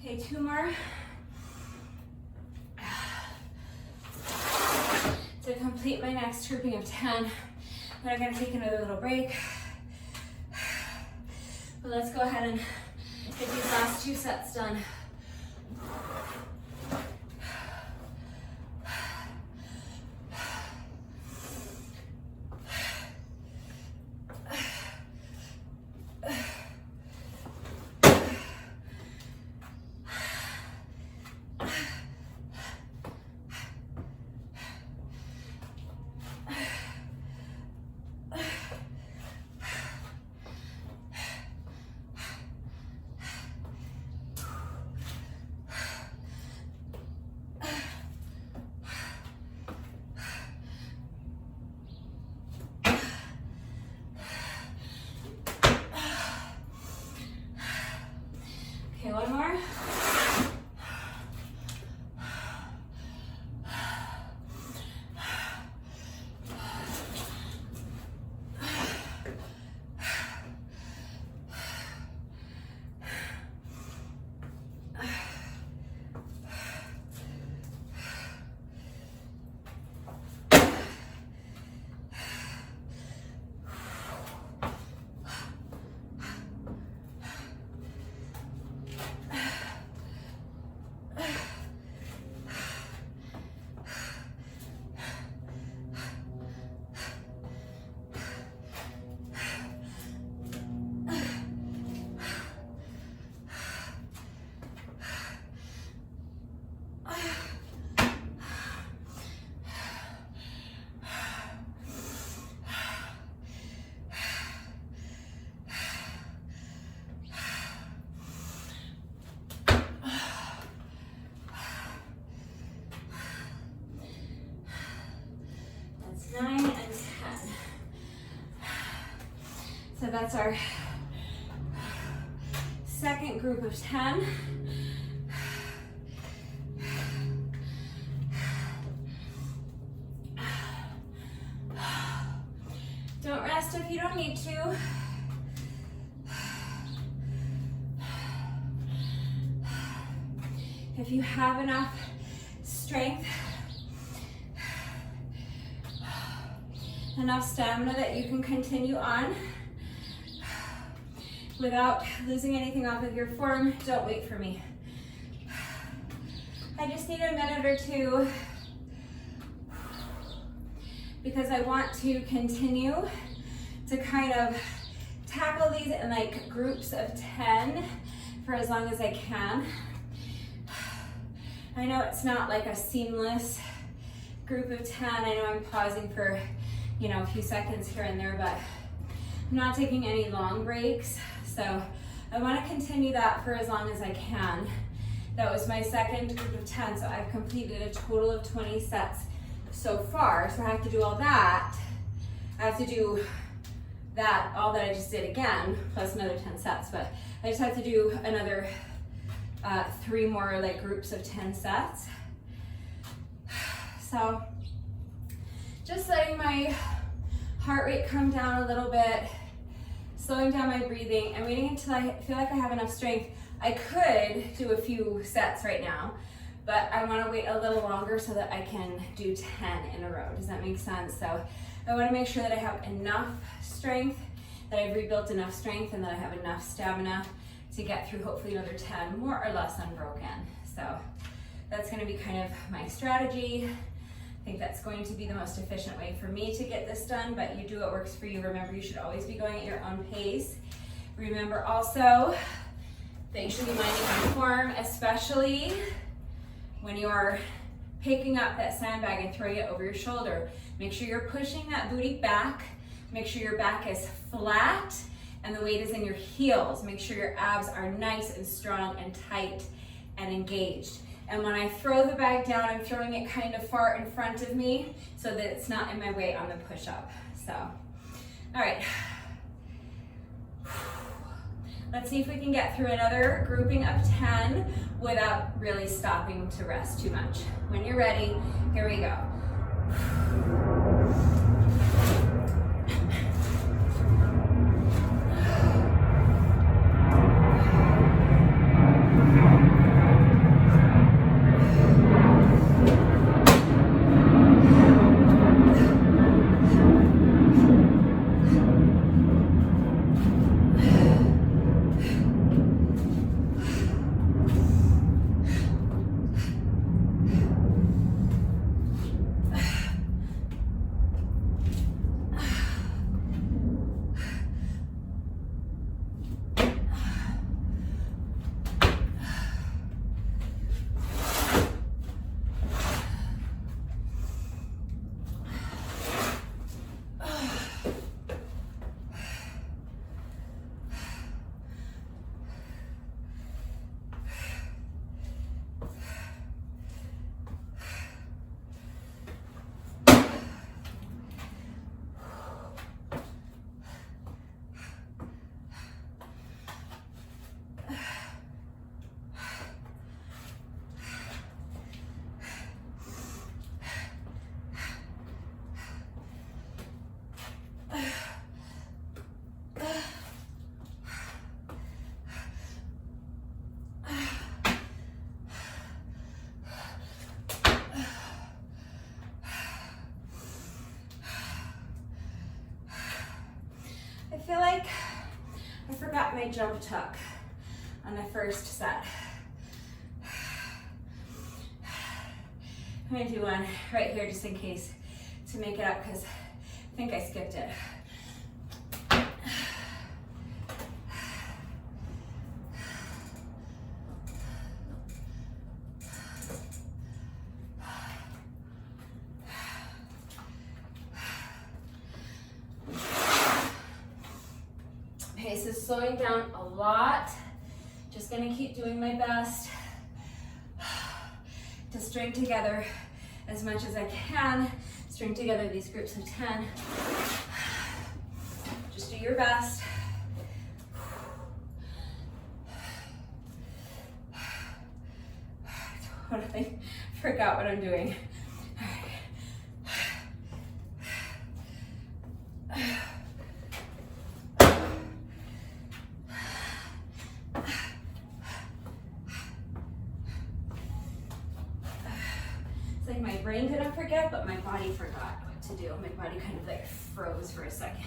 Okay, 2 more. To complete my next grouping of 10, then I'm gonna take another little break. But let's go ahead and get these last 2 sets done. Okay, 1 more. That's 9 and 10. So that's our second group of 10. Don't rest if you don't need to. If you have enough strength, enough stamina that you can continue on without losing anything off of your form, don't wait for me. I just need a minute or 2 because I want to continue to kind of tackle these in like groups of 10 for as long as I can. I know it's not like a seamless group of 10. I know I'm pausing for, you know, a few seconds here and there, but I'm not taking any long breaks. So I want to continue that for as long as I can. That was my second group of 10, so I've completed a total of 20 sets so far. So I have to do all that. I have to do that, all that I just did again, plus another 10 sets, but I just have to do another 3 more like groups of 10 sets. So just letting my heart rate come down a little bit, slowing down my breathing, and waiting until I feel like I have enough strength. I could do a few sets right now, but I want to wait a little longer so that I can do 10 in a row. Does that make sense? So I want to make sure that I have enough strength, that I've rebuilt enough strength, and that I have enough stamina to get through hopefully another 10 more or less unbroken. So that's going to be kind of my strategy. I think that's going to be the most efficient way for me to get this done, but you do what works for you. Remember, you should always be going at your own pace. Remember also that you should be minding your form, especially when you are picking up that sandbag and throwing it over your shoulder. Make sure you're pushing that booty back. Make sure your back is flat and the weight is in your heels. Make sure your abs are nice and strong and tight and engaged. And when I throw the bag down, I'm throwing it kind of far in front of me so that it's not in my way on the push-up. So, all right. Let's see if we can get through another grouping of 10 without really stopping to rest too much. When you're ready, here we go. I feel like I forgot my jump tuck on the first set. I'm gonna do one right here just in case to make it up because I think I skipped it. Pace is slowing down a lot. Just gonna keep doing my best to string together as much as I can. String together these groups of 10. Just do your best. Totally forgot what I'm doing. It's like my brain didn't forget, but my body forgot what to do. My body kind of like froze for a second.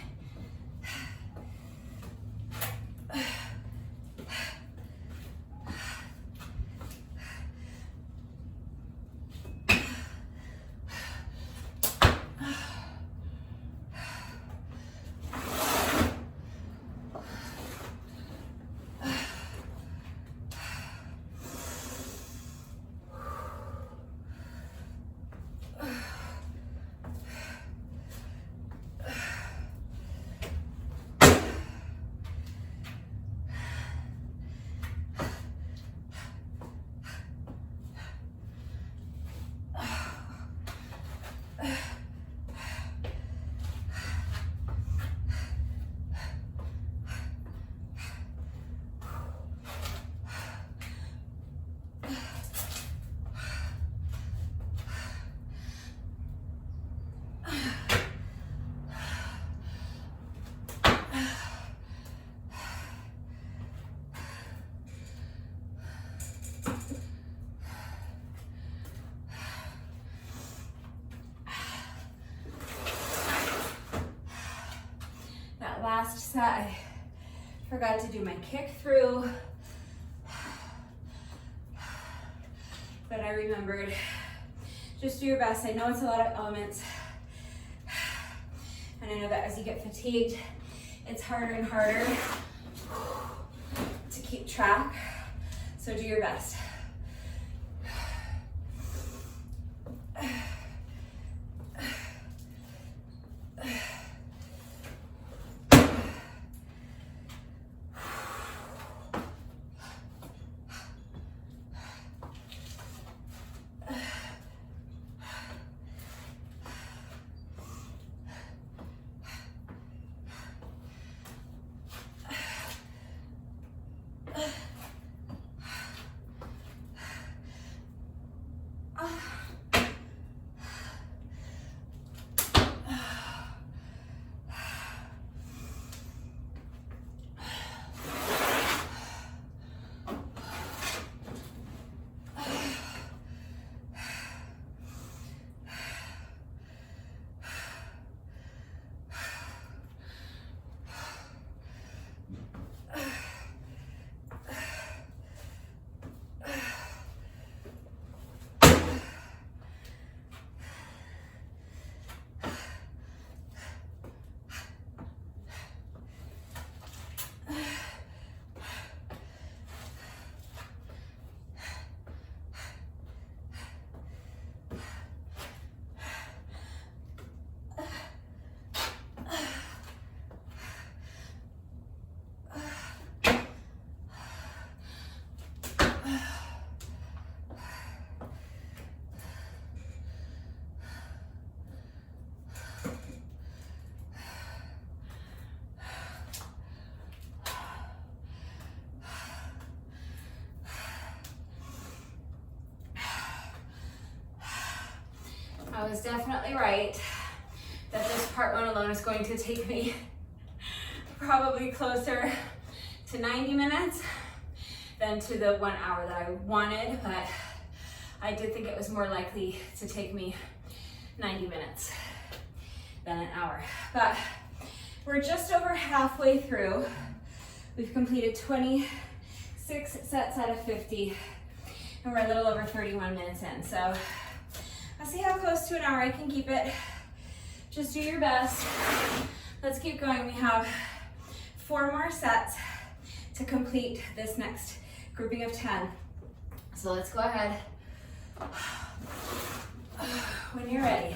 Last set, I forgot to do my kick through, but I remembered. Just do your best. I know it's a lot of elements, and I know that as you get fatigued, it's harder and harder to keep track, so do your best. I was definitely right that this part one alone is going to take me probably closer to 90 minutes than to the 1 hour that I wanted, but I did think it was more likely to take me 90 minutes than an hour. But we're just over halfway through. We've completed 26 sets out of 50, and we're a little over 31 minutes in. So I'll see how close to an hour I can keep it. Just do your best. Let's keep going. We have 4 more sets to complete this next grouping of 10. So let's go ahead when you're ready.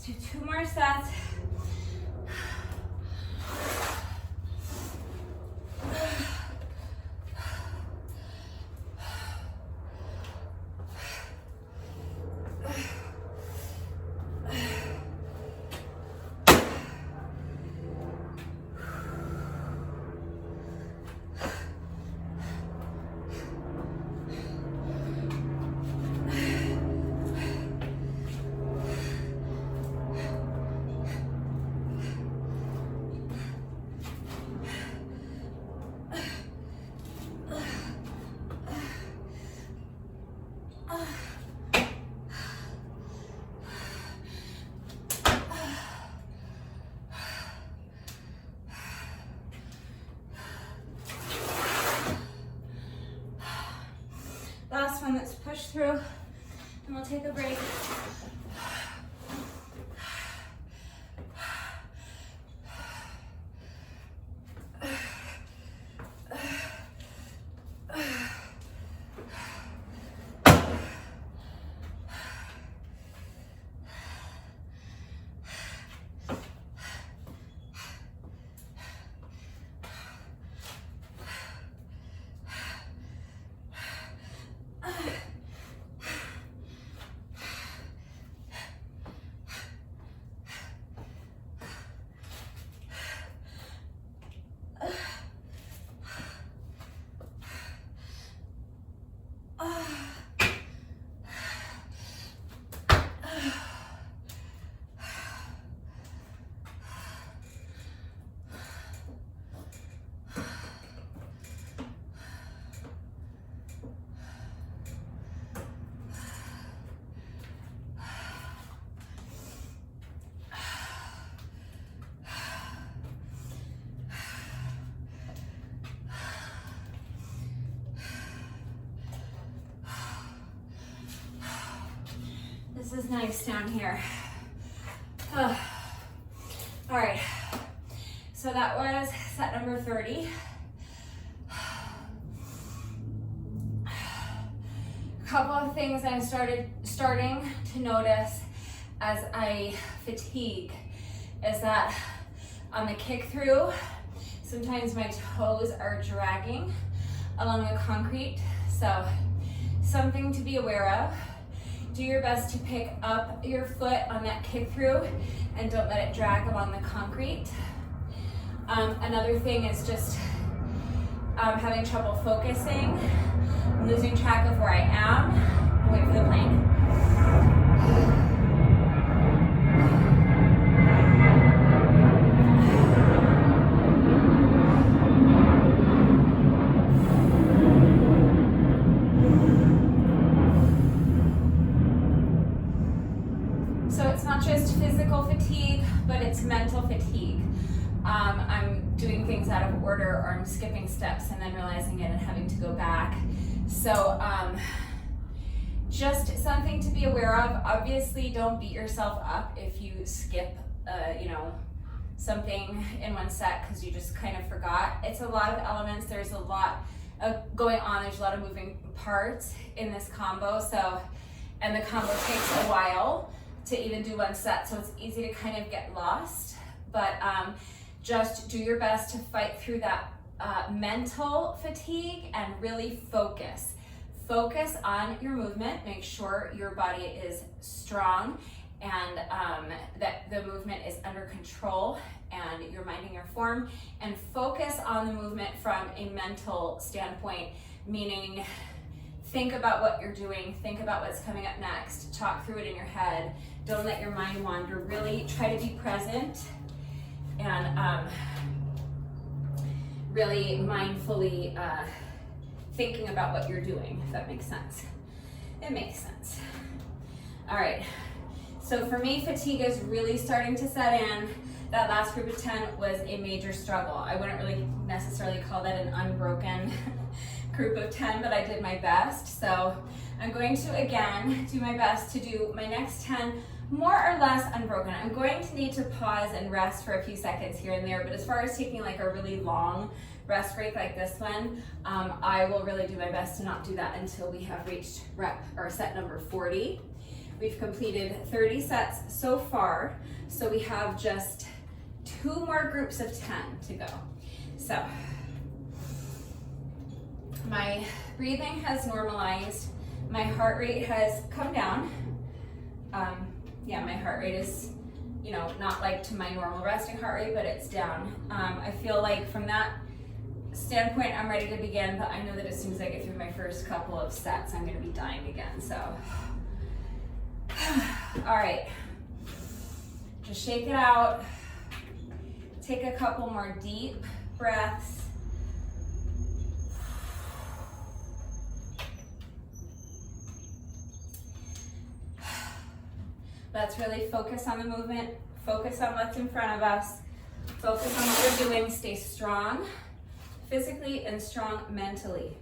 Let's do 2 more sets. Last one, let's push through and we'll take a break. This is nice down here. All right, so that was set number 30. couple of things I'm starting to notice as I fatigue is that on the kick through, sometimes my toes are dragging along the concrete. So something to be aware of. Do your best to pick up your foot on that kick through and don't let it drag along the concrete. Another thing is just having trouble focusing, losing track of where I am. Wait for the plane. So it's not just physical fatigue, but it's mental fatigue. I'm doing things out of order, or I'm skipping steps and then realizing it and having to go back. So just something to be aware of. Obviously, don't beat yourself up if you skip, something in one set because you just kind of forgot. It's a lot of elements. There's a lot going on. There's a lot of moving parts in this combo. And the combo takes a while to even do one set, so it's easy to kind of get lost. But just do your best to fight through that mental fatigue and really focus. Focus on your movement. Make sure your body is strong and that the movement is under control and you're minding your form. And focus on the movement from a mental standpoint, meaning think about what you're doing, think about what's coming up next, talk through it in your head. Don't let your mind wander. Really try to be present and really mindfully thinking about what you're doing, if that makes sense. It makes sense. All right, so for me, fatigue is really starting to set in. That last group of 10 was a major struggle. I wouldn't really necessarily call that an unbroken group of 10, but I did my best. So I'm going to, again, do my best to do my next 10 more or less unbroken. I'm going to need to pause and rest for a few seconds here and there, but as far as taking like a really long rest break like this one, I will really do my best to not do that until we have reached set number 40. We've completed 30 sets so far, so we have just 2 more groups of 10 to go. So my breathing has normalized, my heart rate has come down. My heart rate is, not like to my normal resting heart rate, but it's down. I feel like from that standpoint, I'm ready to begin, but I know that as soon as I get through my first couple of sets, I'm gonna be dying again, so. All right, just shake it out. Take a couple more deep breaths. Let's really focus on the movement, focus on what's in front of us, focus on what we're doing, stay strong physically and strong mentally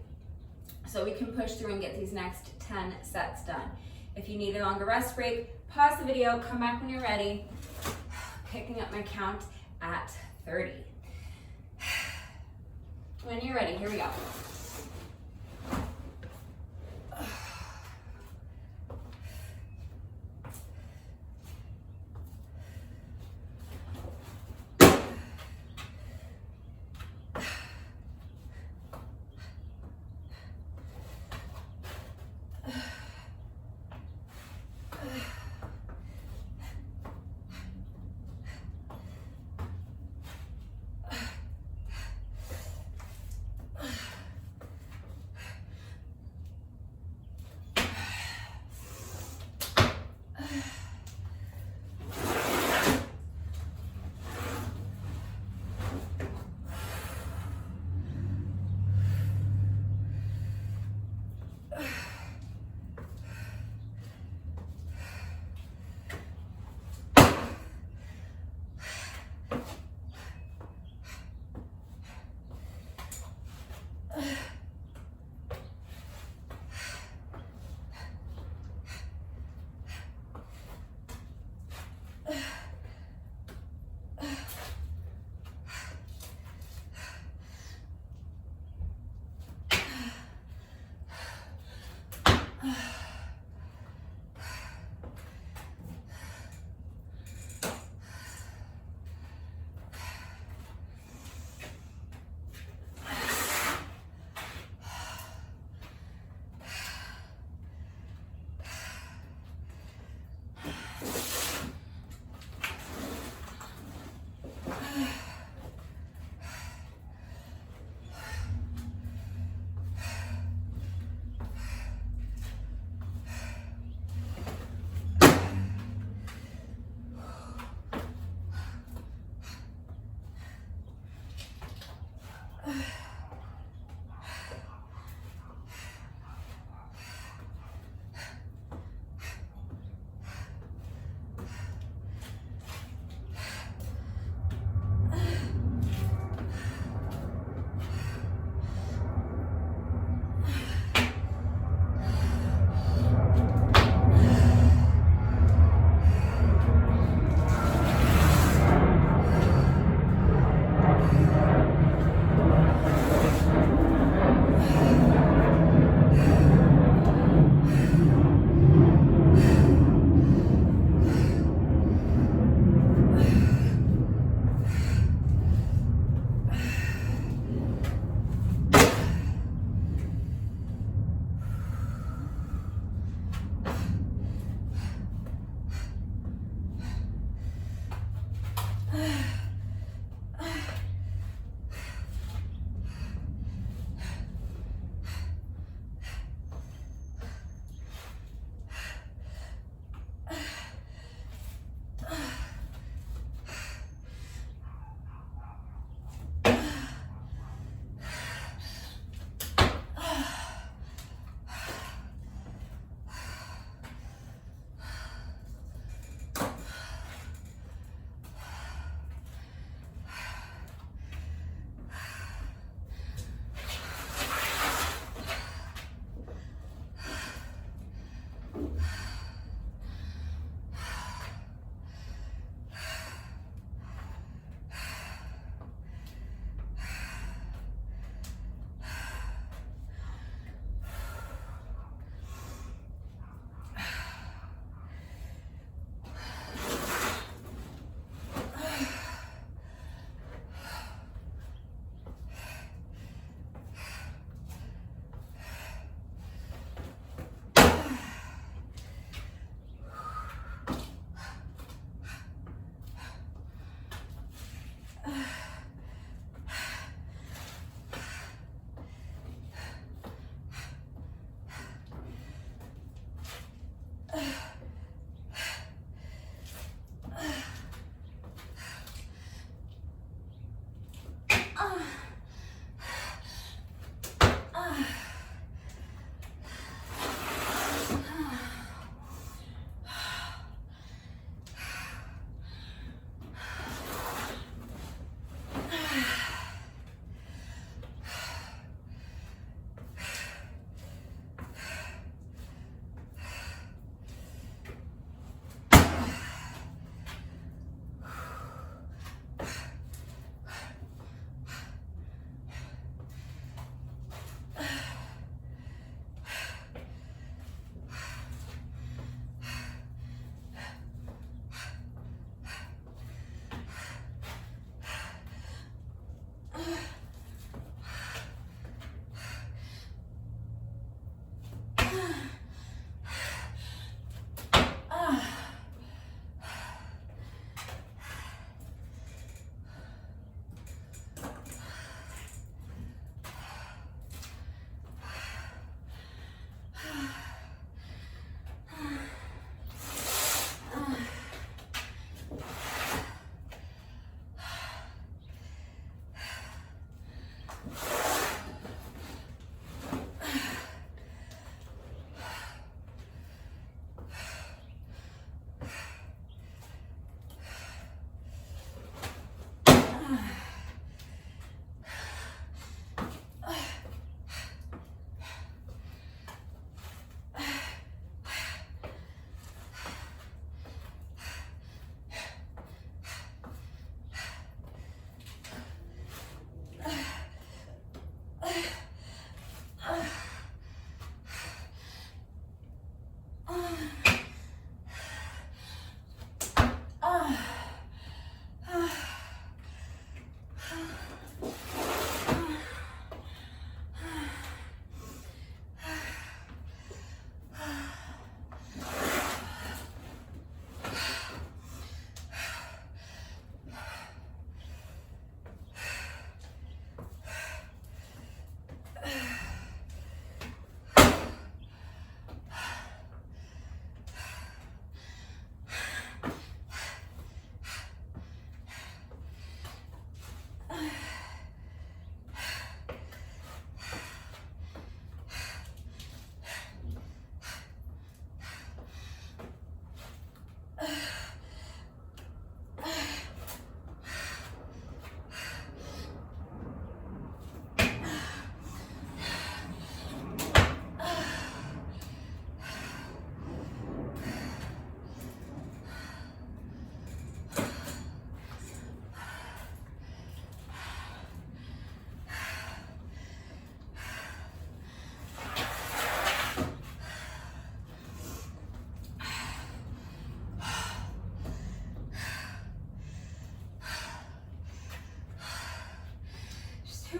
so we can push through and get these next 10 sets done. If you need a longer rest break, pause the video, come back when you're ready, picking up my count at 30. When you're ready, here we go.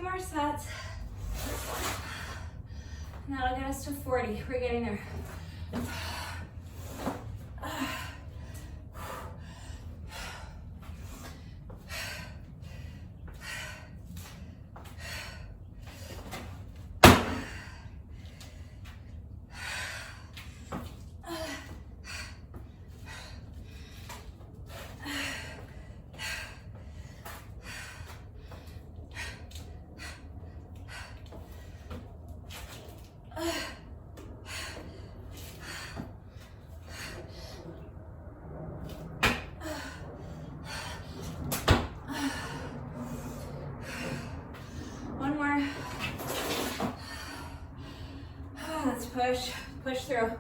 2 more sets. And that'll get us to 40. We're getting there. One more. Let's push through.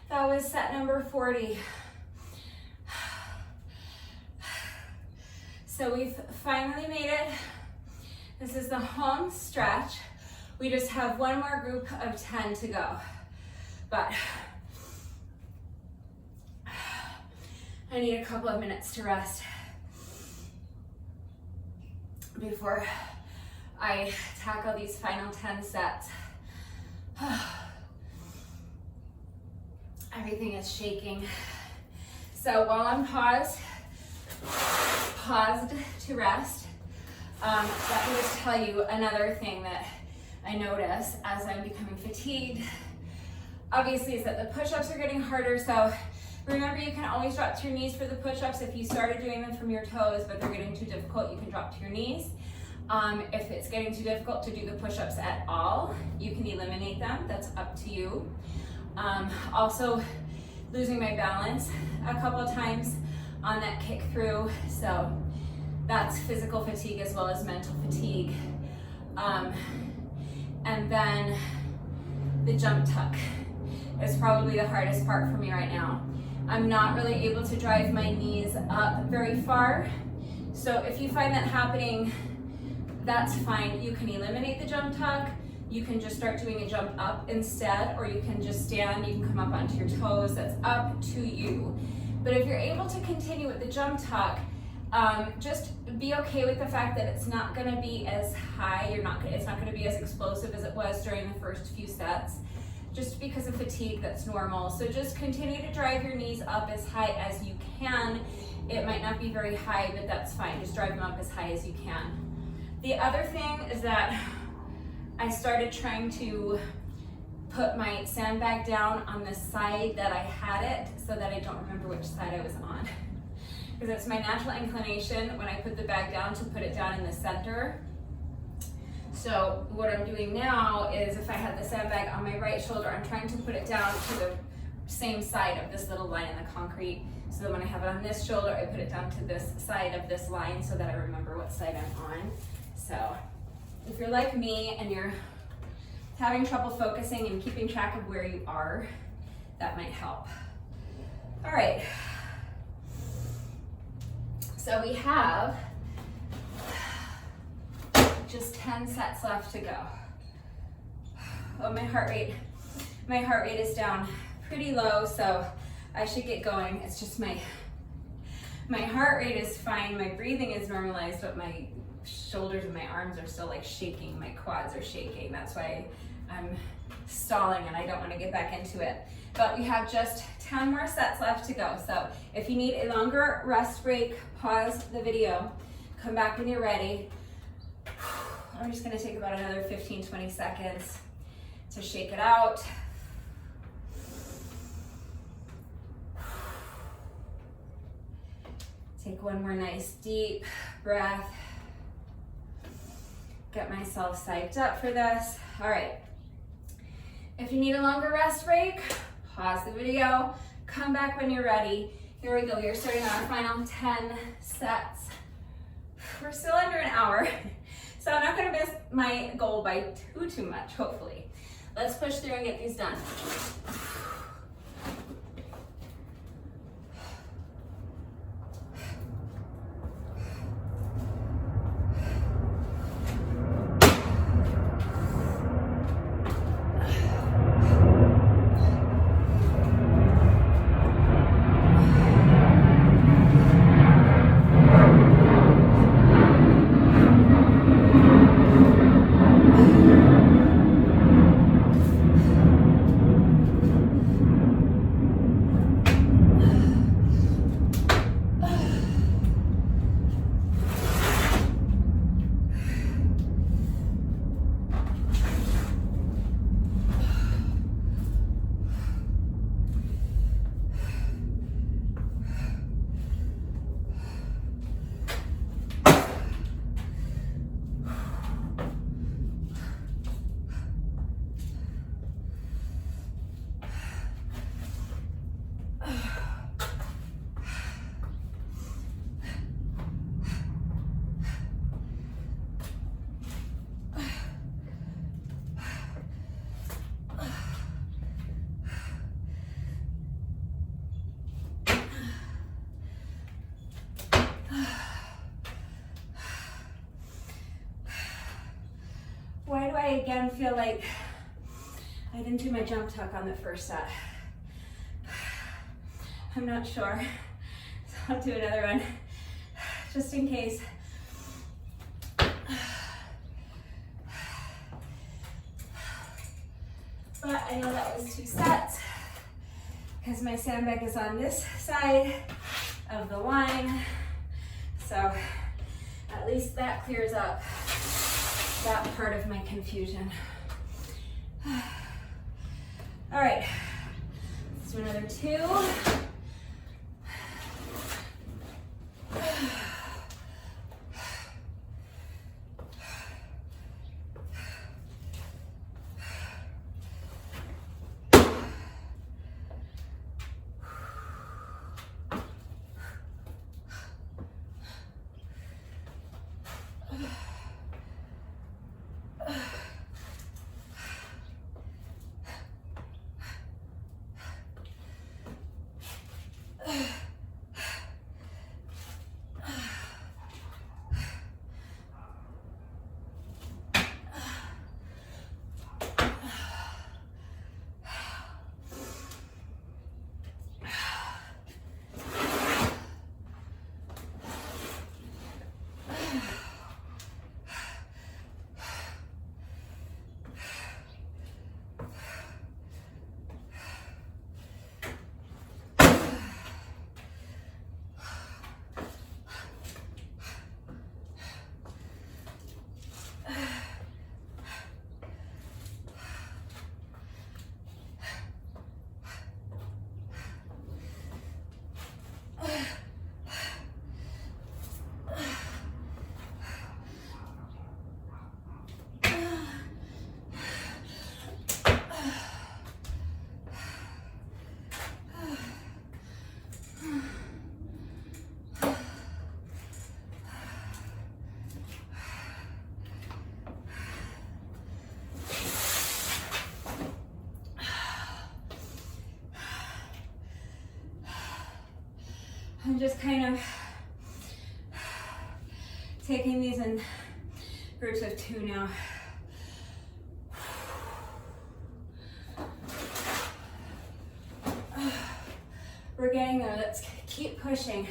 That was set number 40. So we've finally made it. This is the home stretch. We just have one more group of 10 to go. But I need a couple of minutes to rest before I tackle these final 10 sets. Everything is shaking. So while I'm paused to rest, let me just tell you another thing that I notice as I'm becoming fatigued, obviously, is that the push-ups are getting harder. So remember, you can always drop to your knees for the push-ups. If you started doing them from your toes, but they're getting too difficult, you can drop to your knees. If it's getting too difficult to do the push-ups at all, you can eliminate them. That's up to you. Also, losing my balance a couple of times on that kick through. So that's physical fatigue as well as mental fatigue. And then the jump tuck is probably the hardest part for me right now. I'm not really able to drive my knees up very far. So if you find that happening, that's fine. You can eliminate the jump tuck. You can just start doing a jump up instead, or you can just stand, you can come up onto your toes. That's up to you. But if you're able to continue with the jump tuck, just be okay with the fact that it's not gonna be as high, it's not gonna be as explosive as it was during the first few sets. Just because of fatigue, that's normal. So just continue to drive your knees up as high as you can. It might not be very high, but that's fine. Just drive them up as high as you can. The other thing is that I started trying to put my sandbag down on the side that I had it so that I don't remember which side I was on. Because it's my natural inclination when I put the bag down to put it down in the center. So what I'm doing now is, if I had the sandbag on my right shoulder, I'm trying to put it down to the same side of this little line in the concrete. So that when I have it on this shoulder, I put it down to this side of this line so that I remember what side I'm on. So if you're like me and you're having trouble focusing and keeping track of where you are, that might help. All right. So we have just 10 sets left to go. Oh, my heart rate is down pretty low, so I should get going. It's just my heart rate is fine, my breathing is normalized, but my shoulders and my arms are still like shaking, my quads are shaking. That's why I'm stalling and I don't want to get back into it. But we have just 10 more sets left to go. So if you need a longer rest break, pause the video, come back when you're ready. I'm just gonna take about another 15-20 seconds to shake it out. Take one more nice deep breath. Get myself psyched up for this. All right. If you need a longer rest break, pause the video, come back when you're ready. Here we go. We're starting on our final 10 sets. We're still under an hour, so I'm not going to miss my goal by too much, hopefully. Let's push through and get these done. Why do I again feel like I didn't do my jump tuck on the first set? I'm not sure, so I'll do another one just in case. But I know that was 2 sets because my sandbag is on this side of the line, so at least that clears up that part of my confusion. All right, let's do another 2. I'm just kind of taking these in groups of 2 now. We're getting there. Let's keep pushing.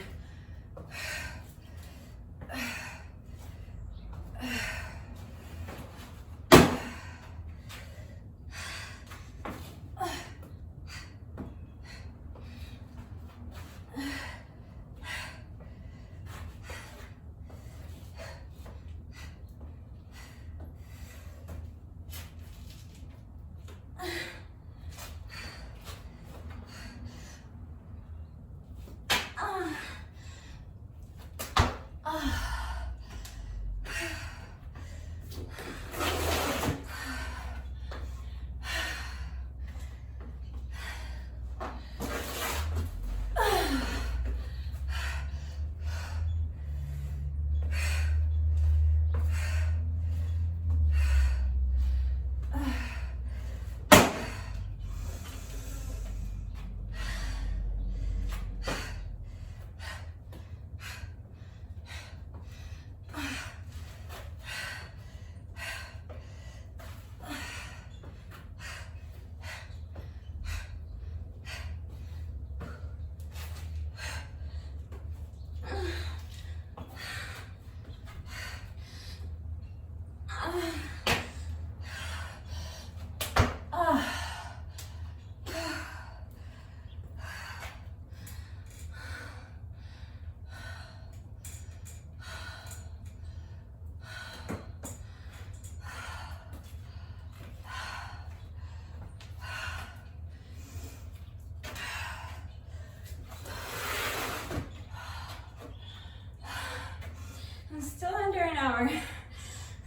hour.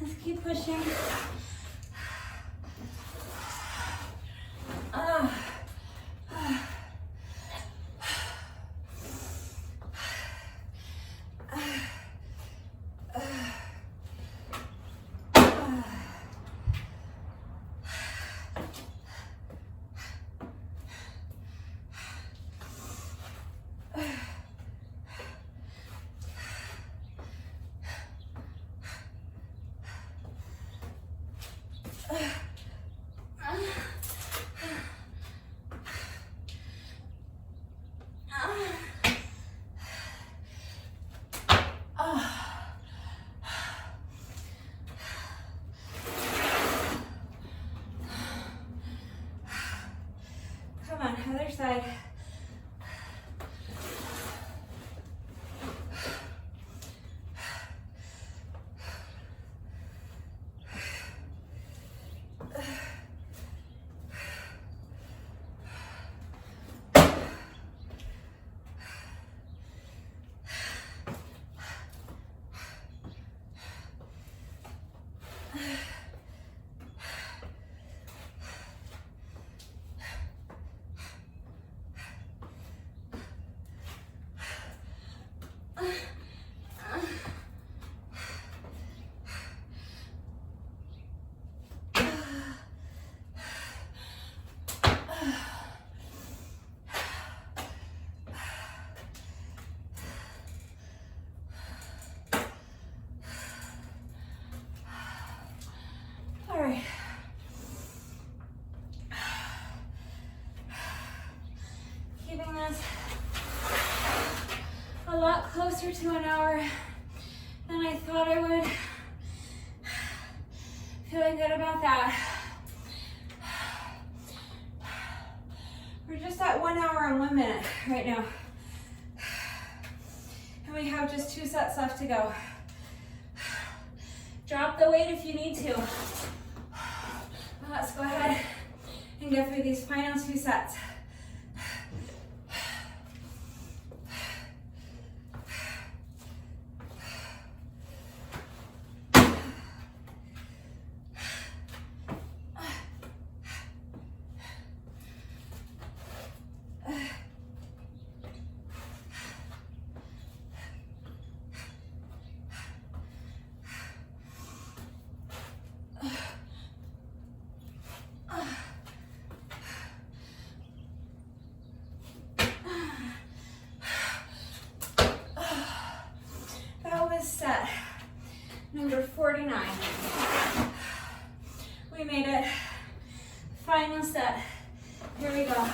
Let's keep pushing. Come on, other side. All right. Keeping this a lot closer to an hour than I thought I would. Feeling good about that. We're just at 1 hour and 1 minute right now. And we have just 2 sets left to go. Drop the weight if you need to. Let's go ahead and get through these final 2 sets. Set number 49. We made it. Final set. Here we go.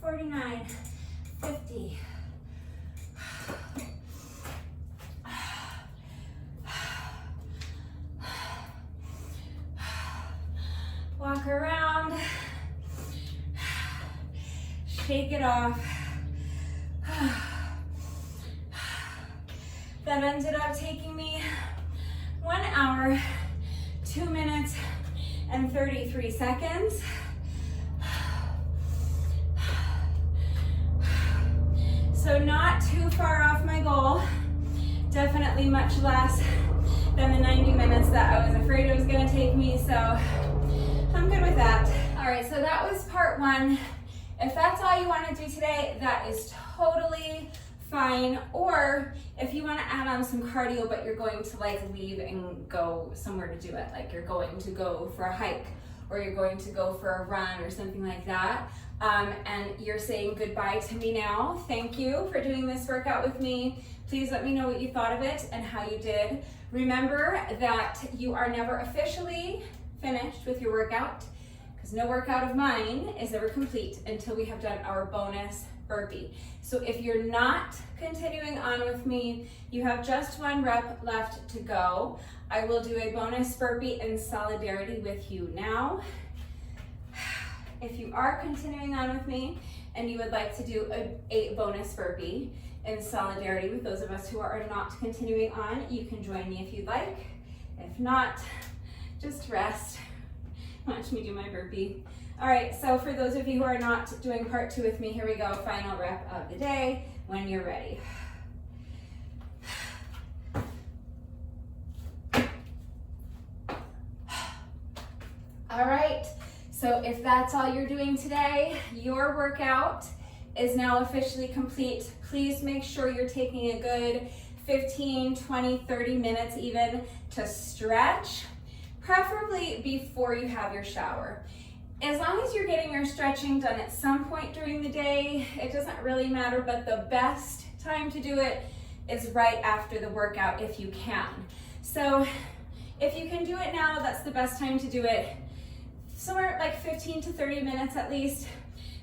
$49, $50. Walk around, shake it off. That ended up taking me 1 hour, 2 minutes, and 33 seconds. So not too far off my goal. Definitely much less than the 90 minutes that I was afraid it was gonna take me, so I'm good with that. All right, so that was part 1. If that's all you wanna do today, that is totally fine. Or if you wanna add on some cardio, but you're going to like leave and go somewhere to do it, like you're going to go for a hike or you're going to go for a run or something like that, and you're saying goodbye to me now. Thank you for doing this workout with me. Please let me know what you thought of it and how you did. Remember that you are never officially finished with your workout, because no workout of mine is ever complete until we have done our bonus burpee. So if you're not continuing on with me, you have just 1 rep left to go. I will do a bonus burpee in solidarity with you now. If you are continuing on with me and you would like to do a bonus burpee in solidarity with those of us who are not continuing on, you can join me if you'd like. If not, just rest. Watch me do my burpee. All right, so for those of you who are not doing part 2 with me, here we go, final rep of the day when you're ready. All right, so if that's all you're doing today, your workout is now officially complete. Please make sure you're taking a good 15, 20, 30 minutes even to stretch, preferably before you have your shower. As long as you're getting your stretching done at some point during the day, it doesn't really matter, but the best time to do it is right after the workout if you can. So if you can do it now, that's the best time to do it. Somewhere like 15 to 30 minutes at least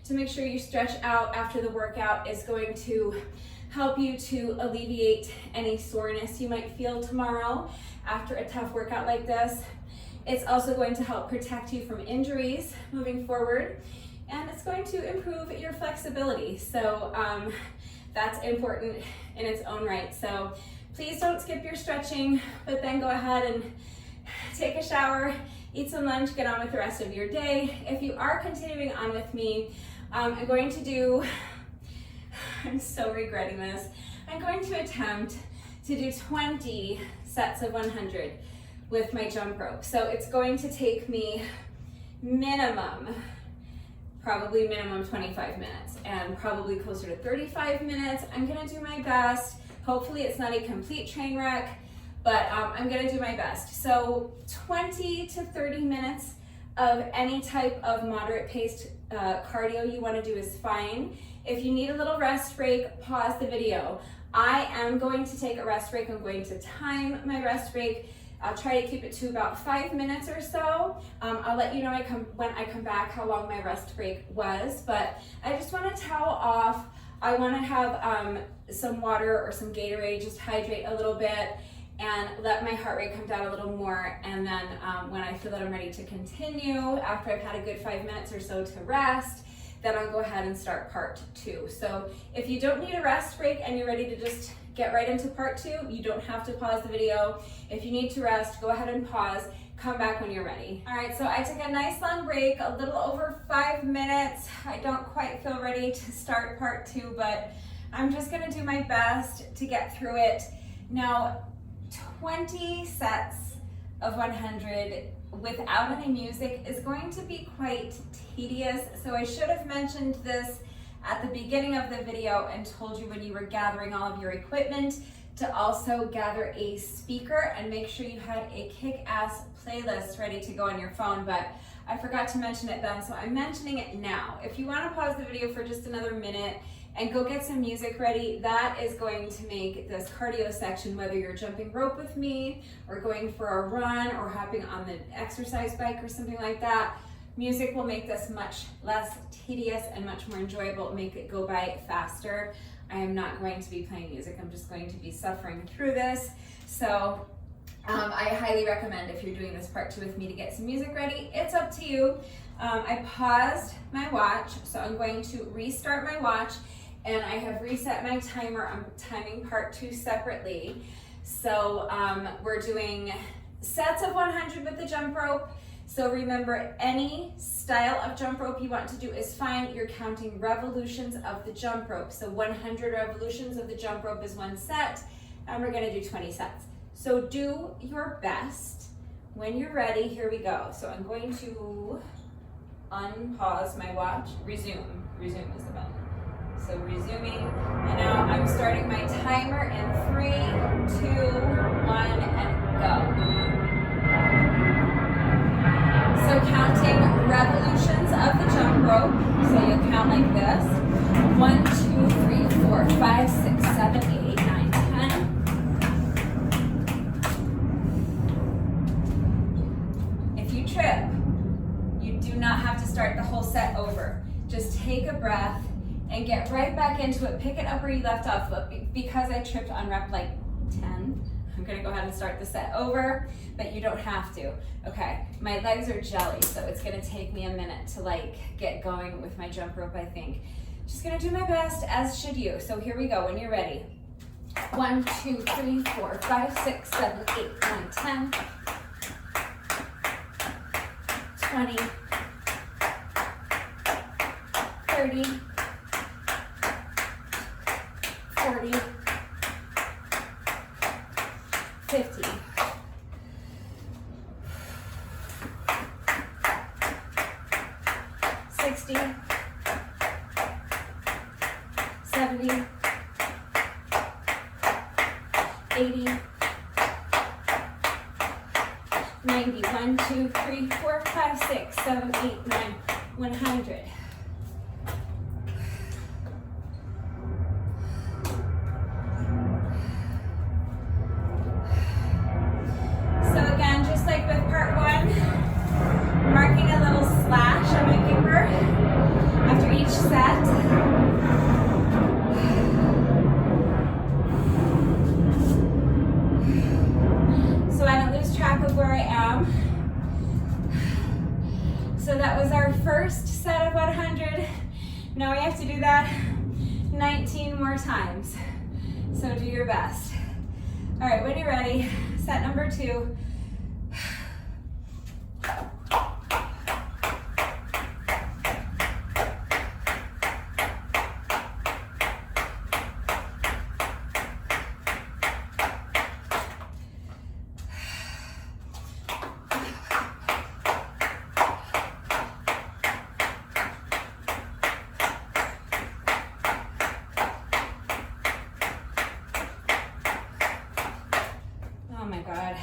to make sure you stretch out after the workout is going to help you to alleviate any soreness you might feel tomorrow after a tough workout like this. It's also going to help protect you from injuries moving forward, and it's going to improve your flexibility. So that's important in its own right. So please don't skip your stretching, but then go ahead and take a shower, eat some lunch, get on with the rest of your day. If you are continuing on with me, I'm going to do, I'm so regretting this, I'm going to attempt to do 20 sets of 100 with my jump rope. So it's going to take me probably minimum 25 minutes and probably closer to 35 minutes. I'm gonna do my best. Hopefully it's not a complete train wreck, but I'm gonna do my best. So 20 to 30 minutes of any type of moderate paced cardio you wanna do is fine. If you need a little rest break, pause the video. I am going to take a rest break. I'm going to time my rest break. I'll try to keep it to about 5 minutes or so. I'll let you know when I come back how long my rest break was, but I just want to towel off. I want to have some water or some Gatorade, just hydrate a little bit and let my heart rate come down a little more. And then when I feel that I'm ready to continue, after I've had a good 5 minutes or so to rest, then I'll go ahead and start part 2. So if you don't need a rest break and you're ready to just get right into part 2, you don't have to pause the video. If you need to rest, go ahead and pause, come back when you're ready. All right, so I took a nice long break, a little over 5 minutes. I don't quite feel ready to start part 2, but I'm just gonna do my best to get through it. Now, 20 sets of 100 without any music is going to be quite tedious. So I should have mentioned this at the beginning of the video and told you when you were gathering all of your equipment to also gather a speaker and make sure you had a kick-ass playlist ready to go on your phone, but I forgot to mention it then, so I'm mentioning it now. If you want to pause the video for just another minute and go get some music ready, that is going to make this cardio section, whether you're jumping rope with me or going for a run or hopping on the exercise bike or something like that, music will make this much less tedious and much more enjoyable, make it go by faster. I am not going to be playing music, I'm just going to be suffering through this. So I highly recommend, if you're doing this part 2 with me, to get some music ready. It's up to you. I paused my watch, so I'm going to restart my watch, and I have reset my timer. I'm timing part 2 separately. So we're doing sets of 100 with the jump rope. So remember, any style of jump rope you want to do is fine. You're counting revolutions of the jump rope. So 100 revolutions of the jump rope is 1 set, and we're gonna do 20 sets. So do your best. When you're ready, here we go. So I'm going to unpause my watch. Resume is the button. So resuming, and now I'm starting my timer in 3, 2, 1, and go. So counting rope, so you'll count like this. 1, 2, 3, 4, 5, 6, 7, 8, 9, 10. If you trip, you do not have to start the whole set over. Just take a breath and get right back into it. Pick it up where you left off. But because I tripped on rep like 10, I'm gonna go ahead and start the set over, but you don't have to. Okay, my legs are jelly, so it's gonna take me a minute to like get going with my jump rope, I think. Just gonna do my best, as should you. So here we go, when you're ready. 1, 2, 3, 4, 5, 6, 7, 8, 9, 10, 20, 30, 40, 50, 60, 70, 80, 90, 1, 2, 3, 4, 5, 6, 7, 8, 9, 100. So again, just like with part 1, marking a little slash on my paper after each set. So I don't lose track of where I am. So that was our first set of 100. Now we have to do that 19 more times. So do your best. All right, when you're ready, set number 2. Oh my God.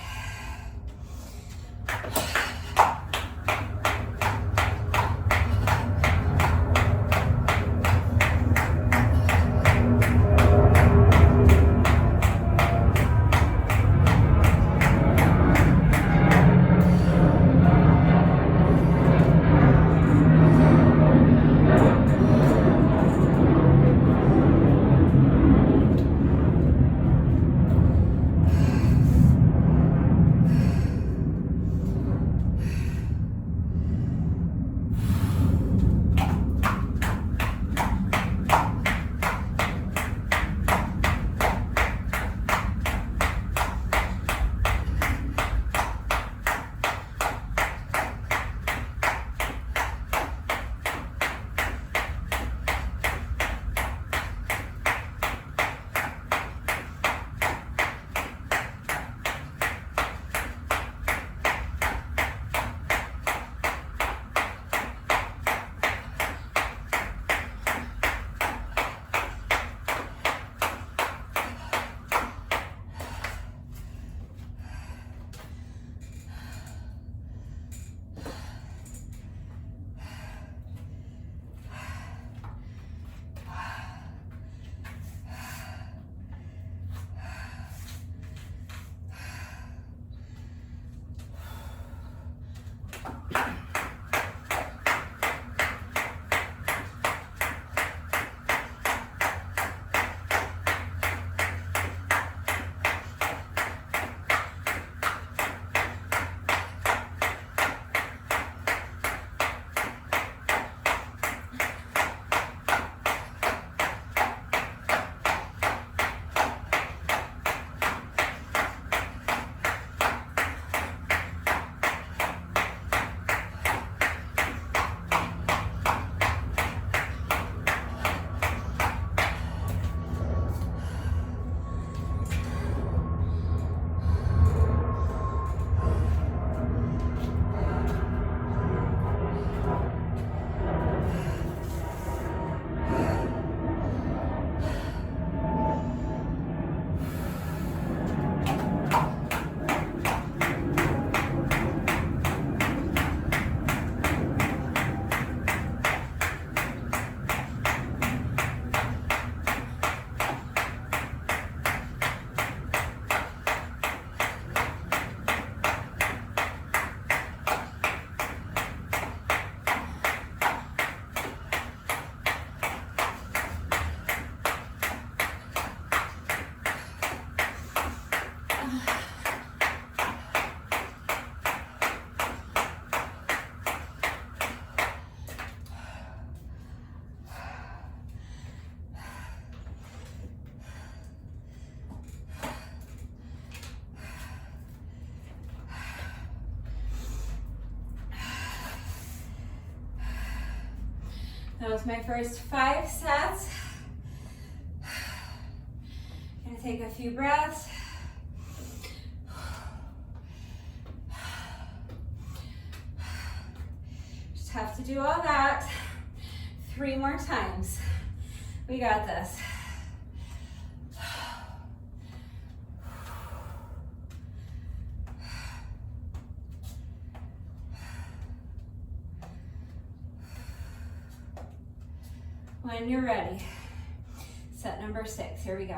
That was my first 5 sets. Gonna take a few breaths. Just have to do all that 3 more times. We got this. When you're ready, set number 6, here we go.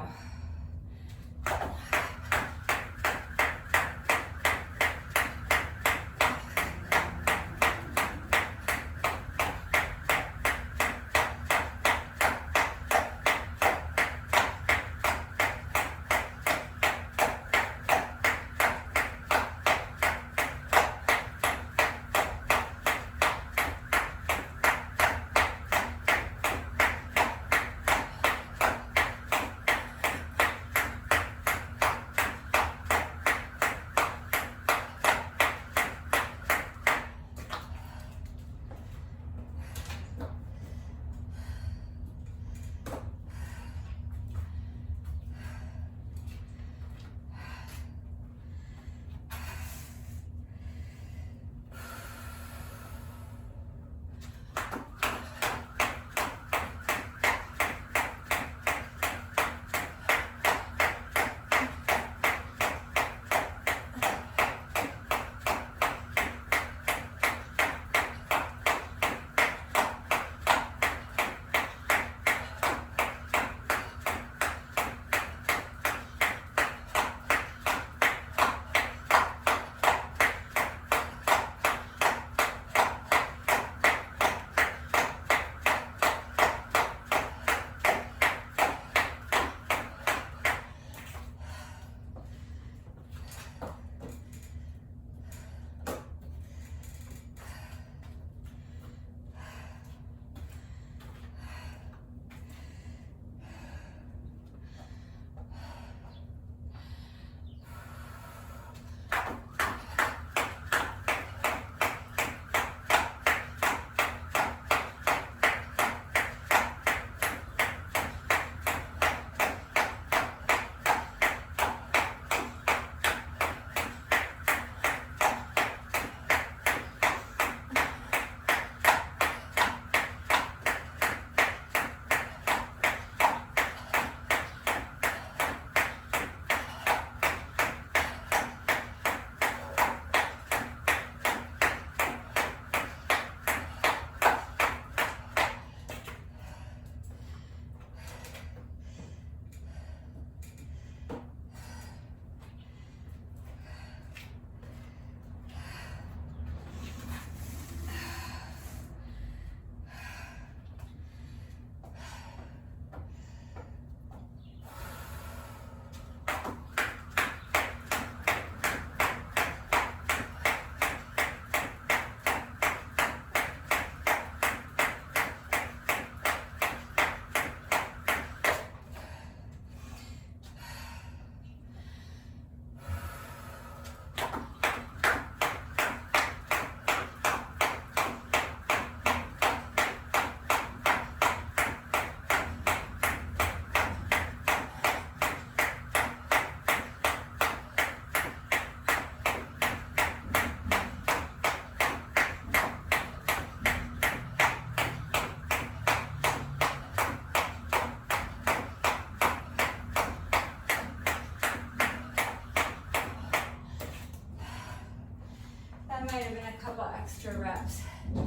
Might have been a couple extra reps. I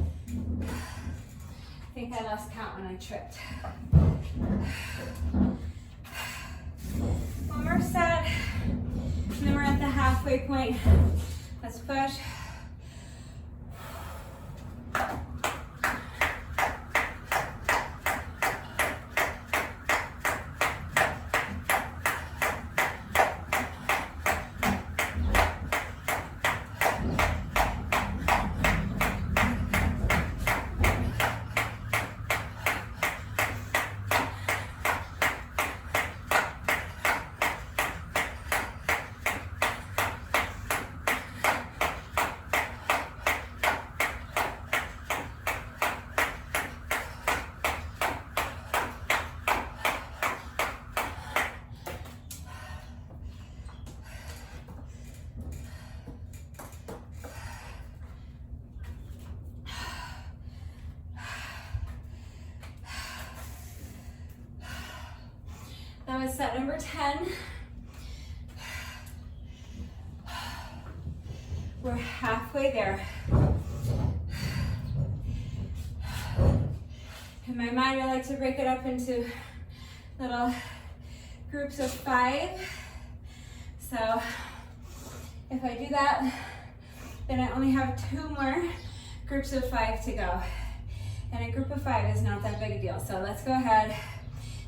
think I lost count when I tripped. One more set, and then we're at the halfway point. Let's push. That was set number 10. We're halfway there. In my mind, I like to break it up into little groups of 5. So if I do that, then I only have 2 more groups of 5 to go. And a group of 5 is not that big a deal. So let's go ahead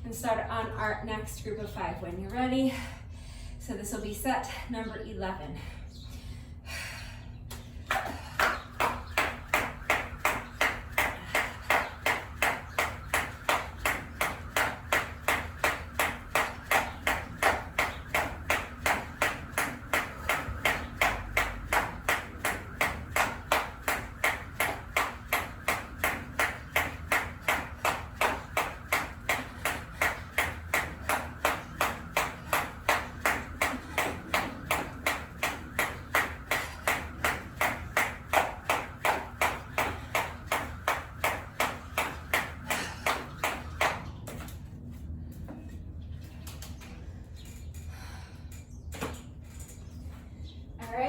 and start on our next group of 5 when you're ready. So this will be set number 11.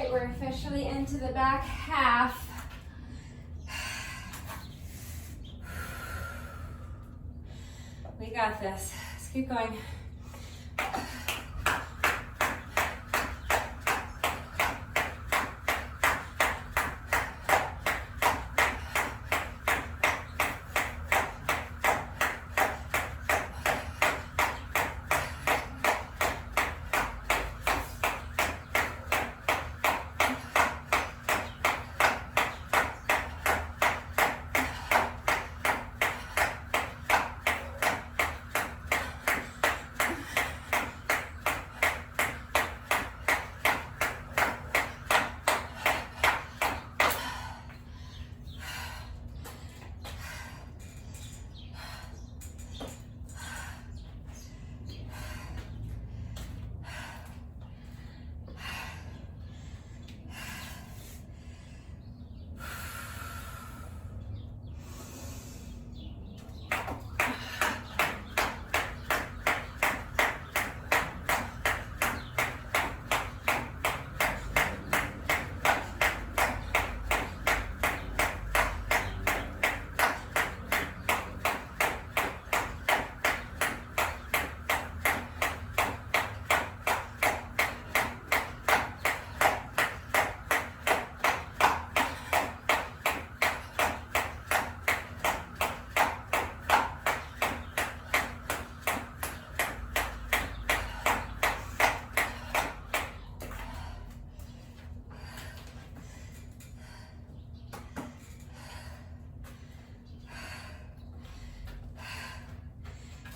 We're officially into the back half. We got this. Let's keep going.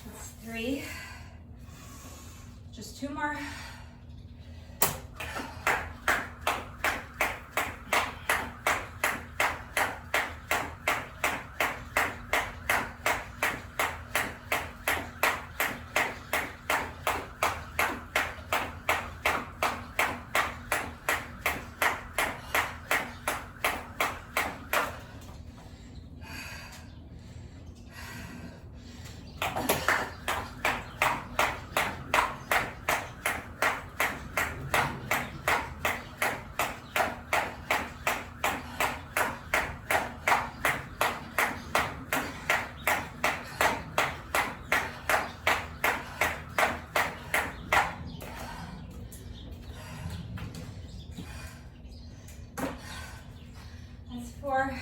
That's 3. Just 2 more. That's 4.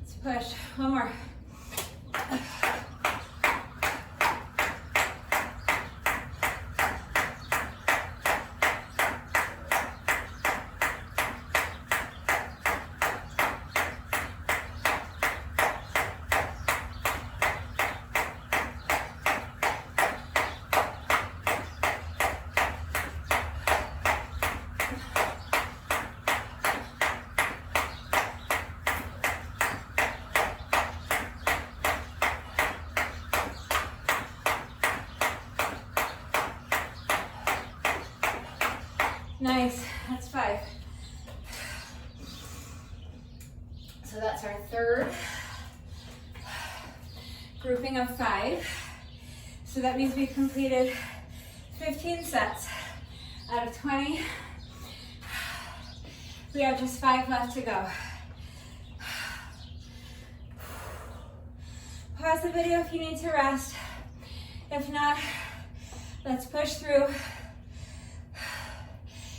Let's push. 1 more. Nice, that's 5. So that's our third grouping of 5. So that means we completed 15 sets out of 20. We have just 5 left to go. Pause the video if you need to rest. If not, let's push through.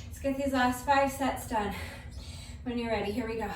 Let's get these last 5 sets done. When you're ready, here we go.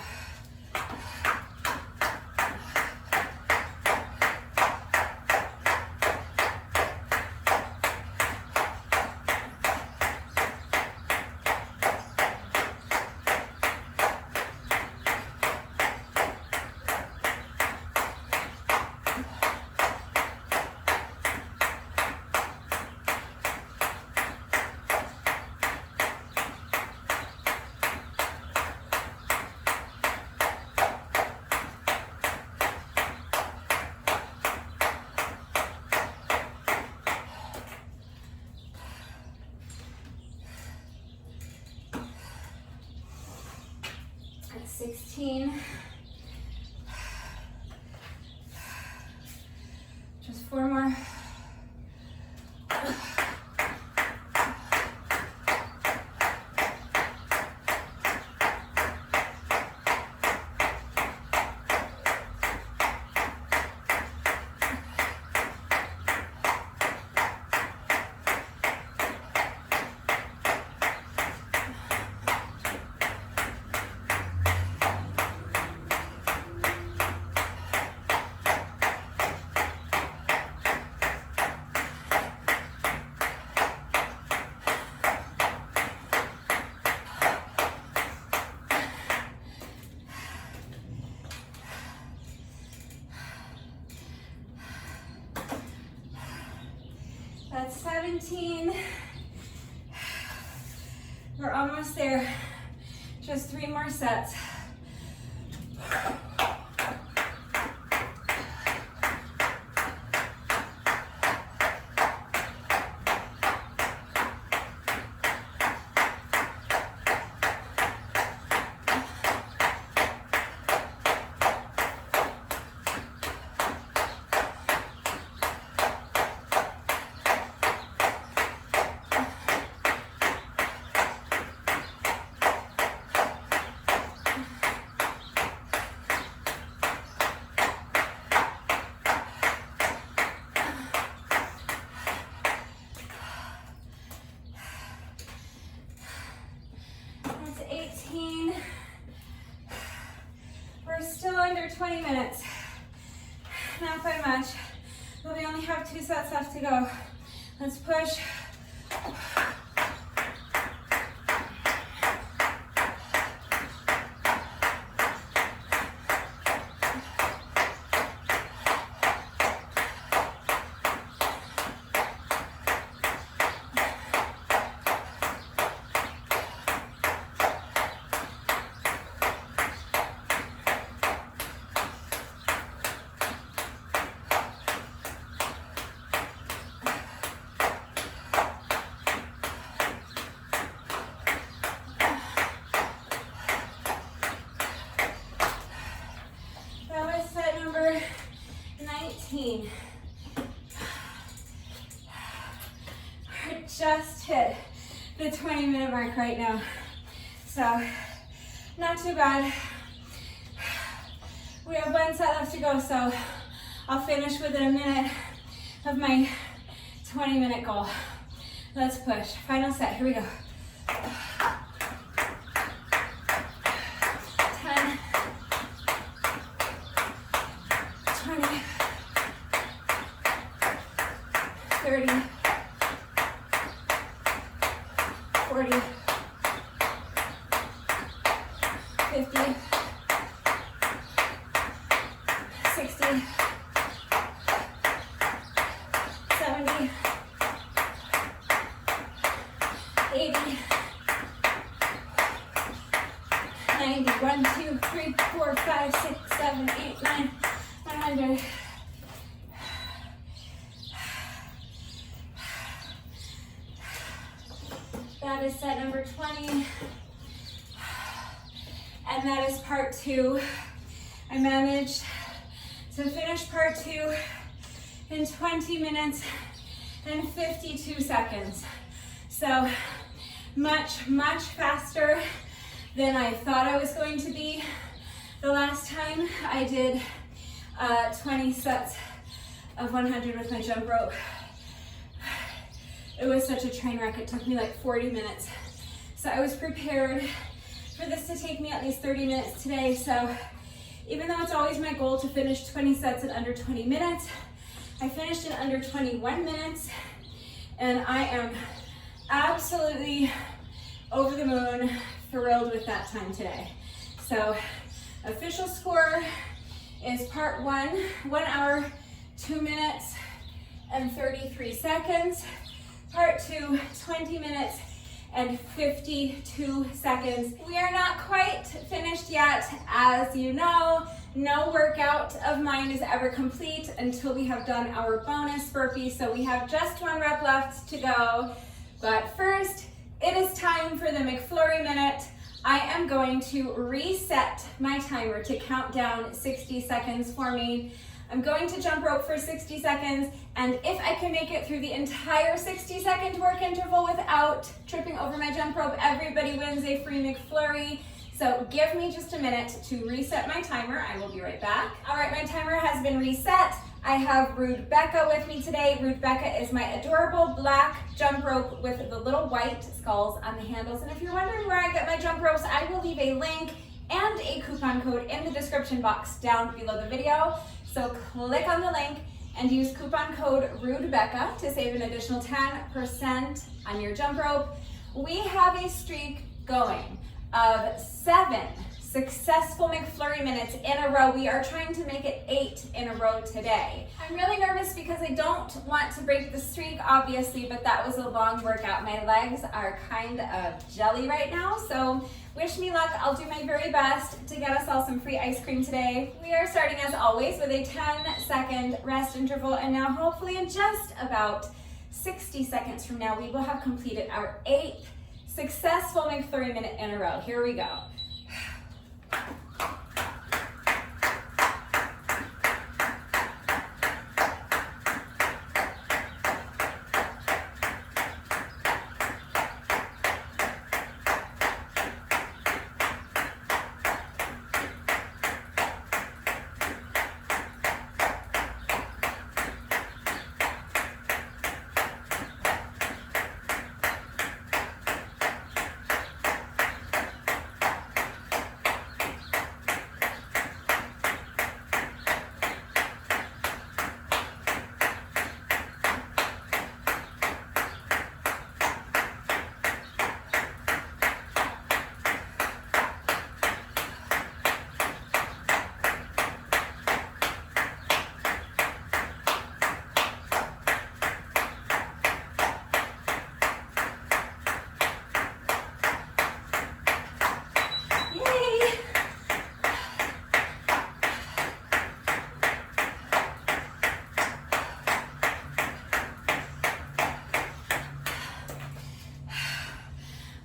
That's 16. Just 4 more. That's 17. We're almost there. Just 3 more sets. That's 18. We're still under 20 minutes. Not by much, but we only have 2 sets left to go. Let's push. Number 19. We're just hit the 20-minute mark right now. So, not too bad. We have 1 set left to go, so I'll finish within a minute of my 20-minute goal. Let's push. Final set, here we go. 10, 20, 30, 40, 50, 60, 70, 80, 90, 1, 2, 3, 4, 5, 6, 7, 8, 9, 100. That is set number 20. And that is part 2. I managed to finish part 2 in 20 minutes and 52 seconds. So much, much faster than I thought I was going to be. The last time I did 20 sets of 100 with my jump rope, it was such a train wreck. It took me like 40 minutes. So I was prepared for this to take me at least 30 minutes today. So even though it's always my goal to finish 20 sets in under 20 minutes, I finished in under 21 minutes, and I am absolutely over the moon, thrilled with that time today. So official score is part 1, 1 hour, 2 minutes and 33 seconds. Part 2, 20 minutes and 52 seconds. We are not quite finished yet. As you know, no workout of mine is ever complete until we have done our bonus burpee. So we have just 1 rep left to go. But first, it is time for the McFlurry Minute. I am going to reset my timer to count down 60 seconds for me. I'm going to jump rope for 60 seconds, and if I can make it through the entire 60-second work interval without tripping over my jump rope, everybody wins a free McFlurry. So give me just a minute to reset my timer. I will be right back. All right, my timer has been reset. I have Rude Becca with me today. Rude Becca is my adorable black jump rope with the little white skulls on the handles. And if you're wondering where I get my jump ropes, I will leave a link and a coupon code in the description box down below the video. So click on the link and use coupon code RUDEBECCA to save an additional 10% on your jump rope. We have a streak going of 7 successful McFlurry Minutes in a row. We are trying to make it 8 in a row today. I'm really nervous because I don't want to break the streak, obviously, but that was a long workout. My legs are kind of jelly right now, so wish me luck. I'll do my very best to get us all some free ice cream today. We are starting, as always, with a 10-second rest interval, and now hopefully in just about 60 seconds from now, we will have completed our 8th successful McFlurry Minute in a row. Here we go.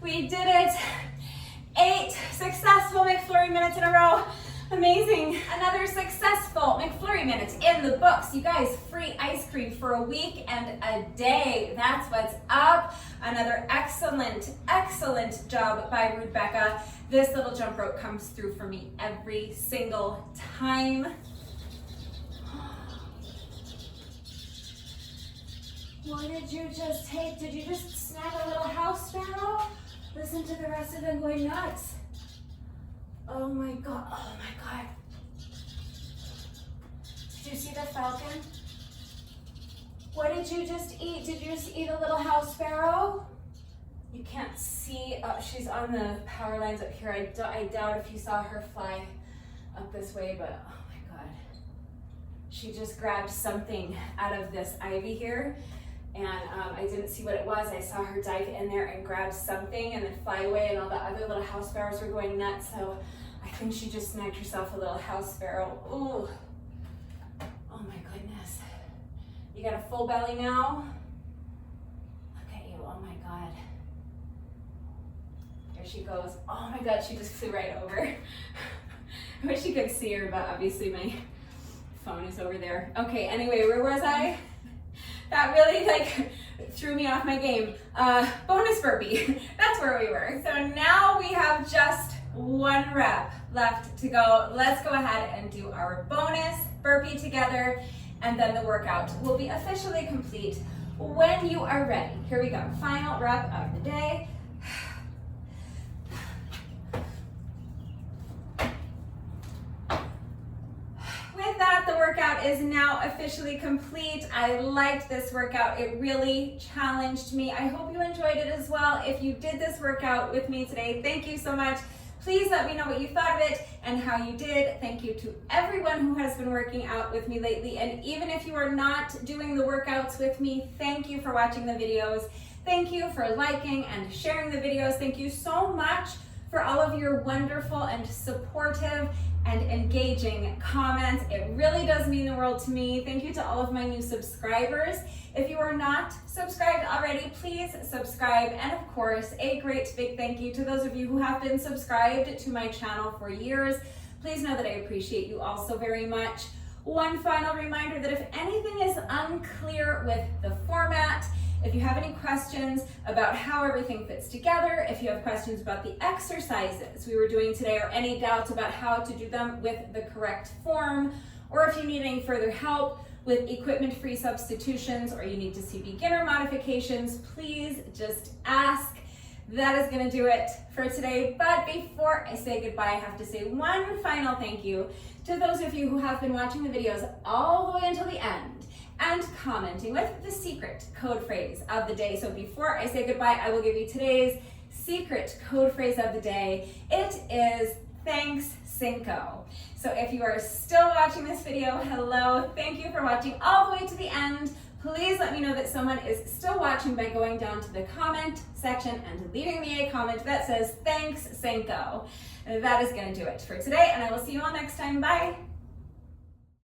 We did it. 8 successful McFlurry Minutes in a row. Amazing. Another successful McFlurry Minute in the books. You guys, free ice cream for a week and a day. That's what's up. Another excellent, excellent job by Rude Becca. This little jump rope comes through for me every single time. What did you just take? Did you just snag a little house sparrow? Listen to the rest of them going nuts. Oh my God, oh my God. Did you see the falcon? What did you just eat? Did you just eat a little house sparrow? You can't see, she's on the power lines up here. I doubt if you saw her fly up this way, but oh my God. She just grabbed something out of this ivy here. And I didn't see what it was. I saw her dive in there and grab something and then fly away, and all the other little house sparrows were going nuts. So I think she just snagged herself a little house sparrow. Ooh. Oh my goodness. You got a full belly now? Look at you, oh my God. There she goes. Oh my God, she just flew right over. I wish you could see her, but obviously my phone is over there. Okay, anyway, where was I? That really like threw me off my game. Bonus burpee, that's where we were. So now we have just 1 rep left to go. Let's go ahead and do our bonus burpee together, and then the workout will be officially complete when you are ready. Here we go, final rep of the day. With that, the workout is now officially complete. I liked this workout. It really challenged me. I hope you enjoyed it as well. If you did this workout with me today, thank you so much. Please let me know what you thought of it and how you did. Thank you to everyone who has been working out with me lately. And even if you are not doing the workouts with me, thank you for watching the videos. Thank you for liking and sharing the videos. Thank you so much for all of your wonderful and supportive and engaging comments. It really does mean the world to me. Thank you to all of my new subscribers. If you are not subscribed already, please subscribe. And of course, a great big thank you to those of you who have been subscribed to my channel for years. Please know that I appreciate you all so very much. One final reminder that if anything is unclear with the format, if you have any questions about how everything fits together, if you have questions about the exercises we were doing today, or any doubts about how to do them with the correct form, or if you need any further help with equipment-free substitutions, or you need to see beginner modifications, please just ask. That is gonna do it for today. But before I say goodbye, I have to say one final thank you to those of you who have been watching the videos all the way until the end and commenting with the secret code phrase of the day. So before I say goodbye, I will give you today's secret code phrase of the day. It is thanks, Cinco. So if you are still watching this video, hello, thank you for watching all the way to the end. Please let me know that someone is still watching by going down to the comment section and leaving me a comment that says thanks, Cinco. That is gonna do it for today, and I will see you all next time. Bye.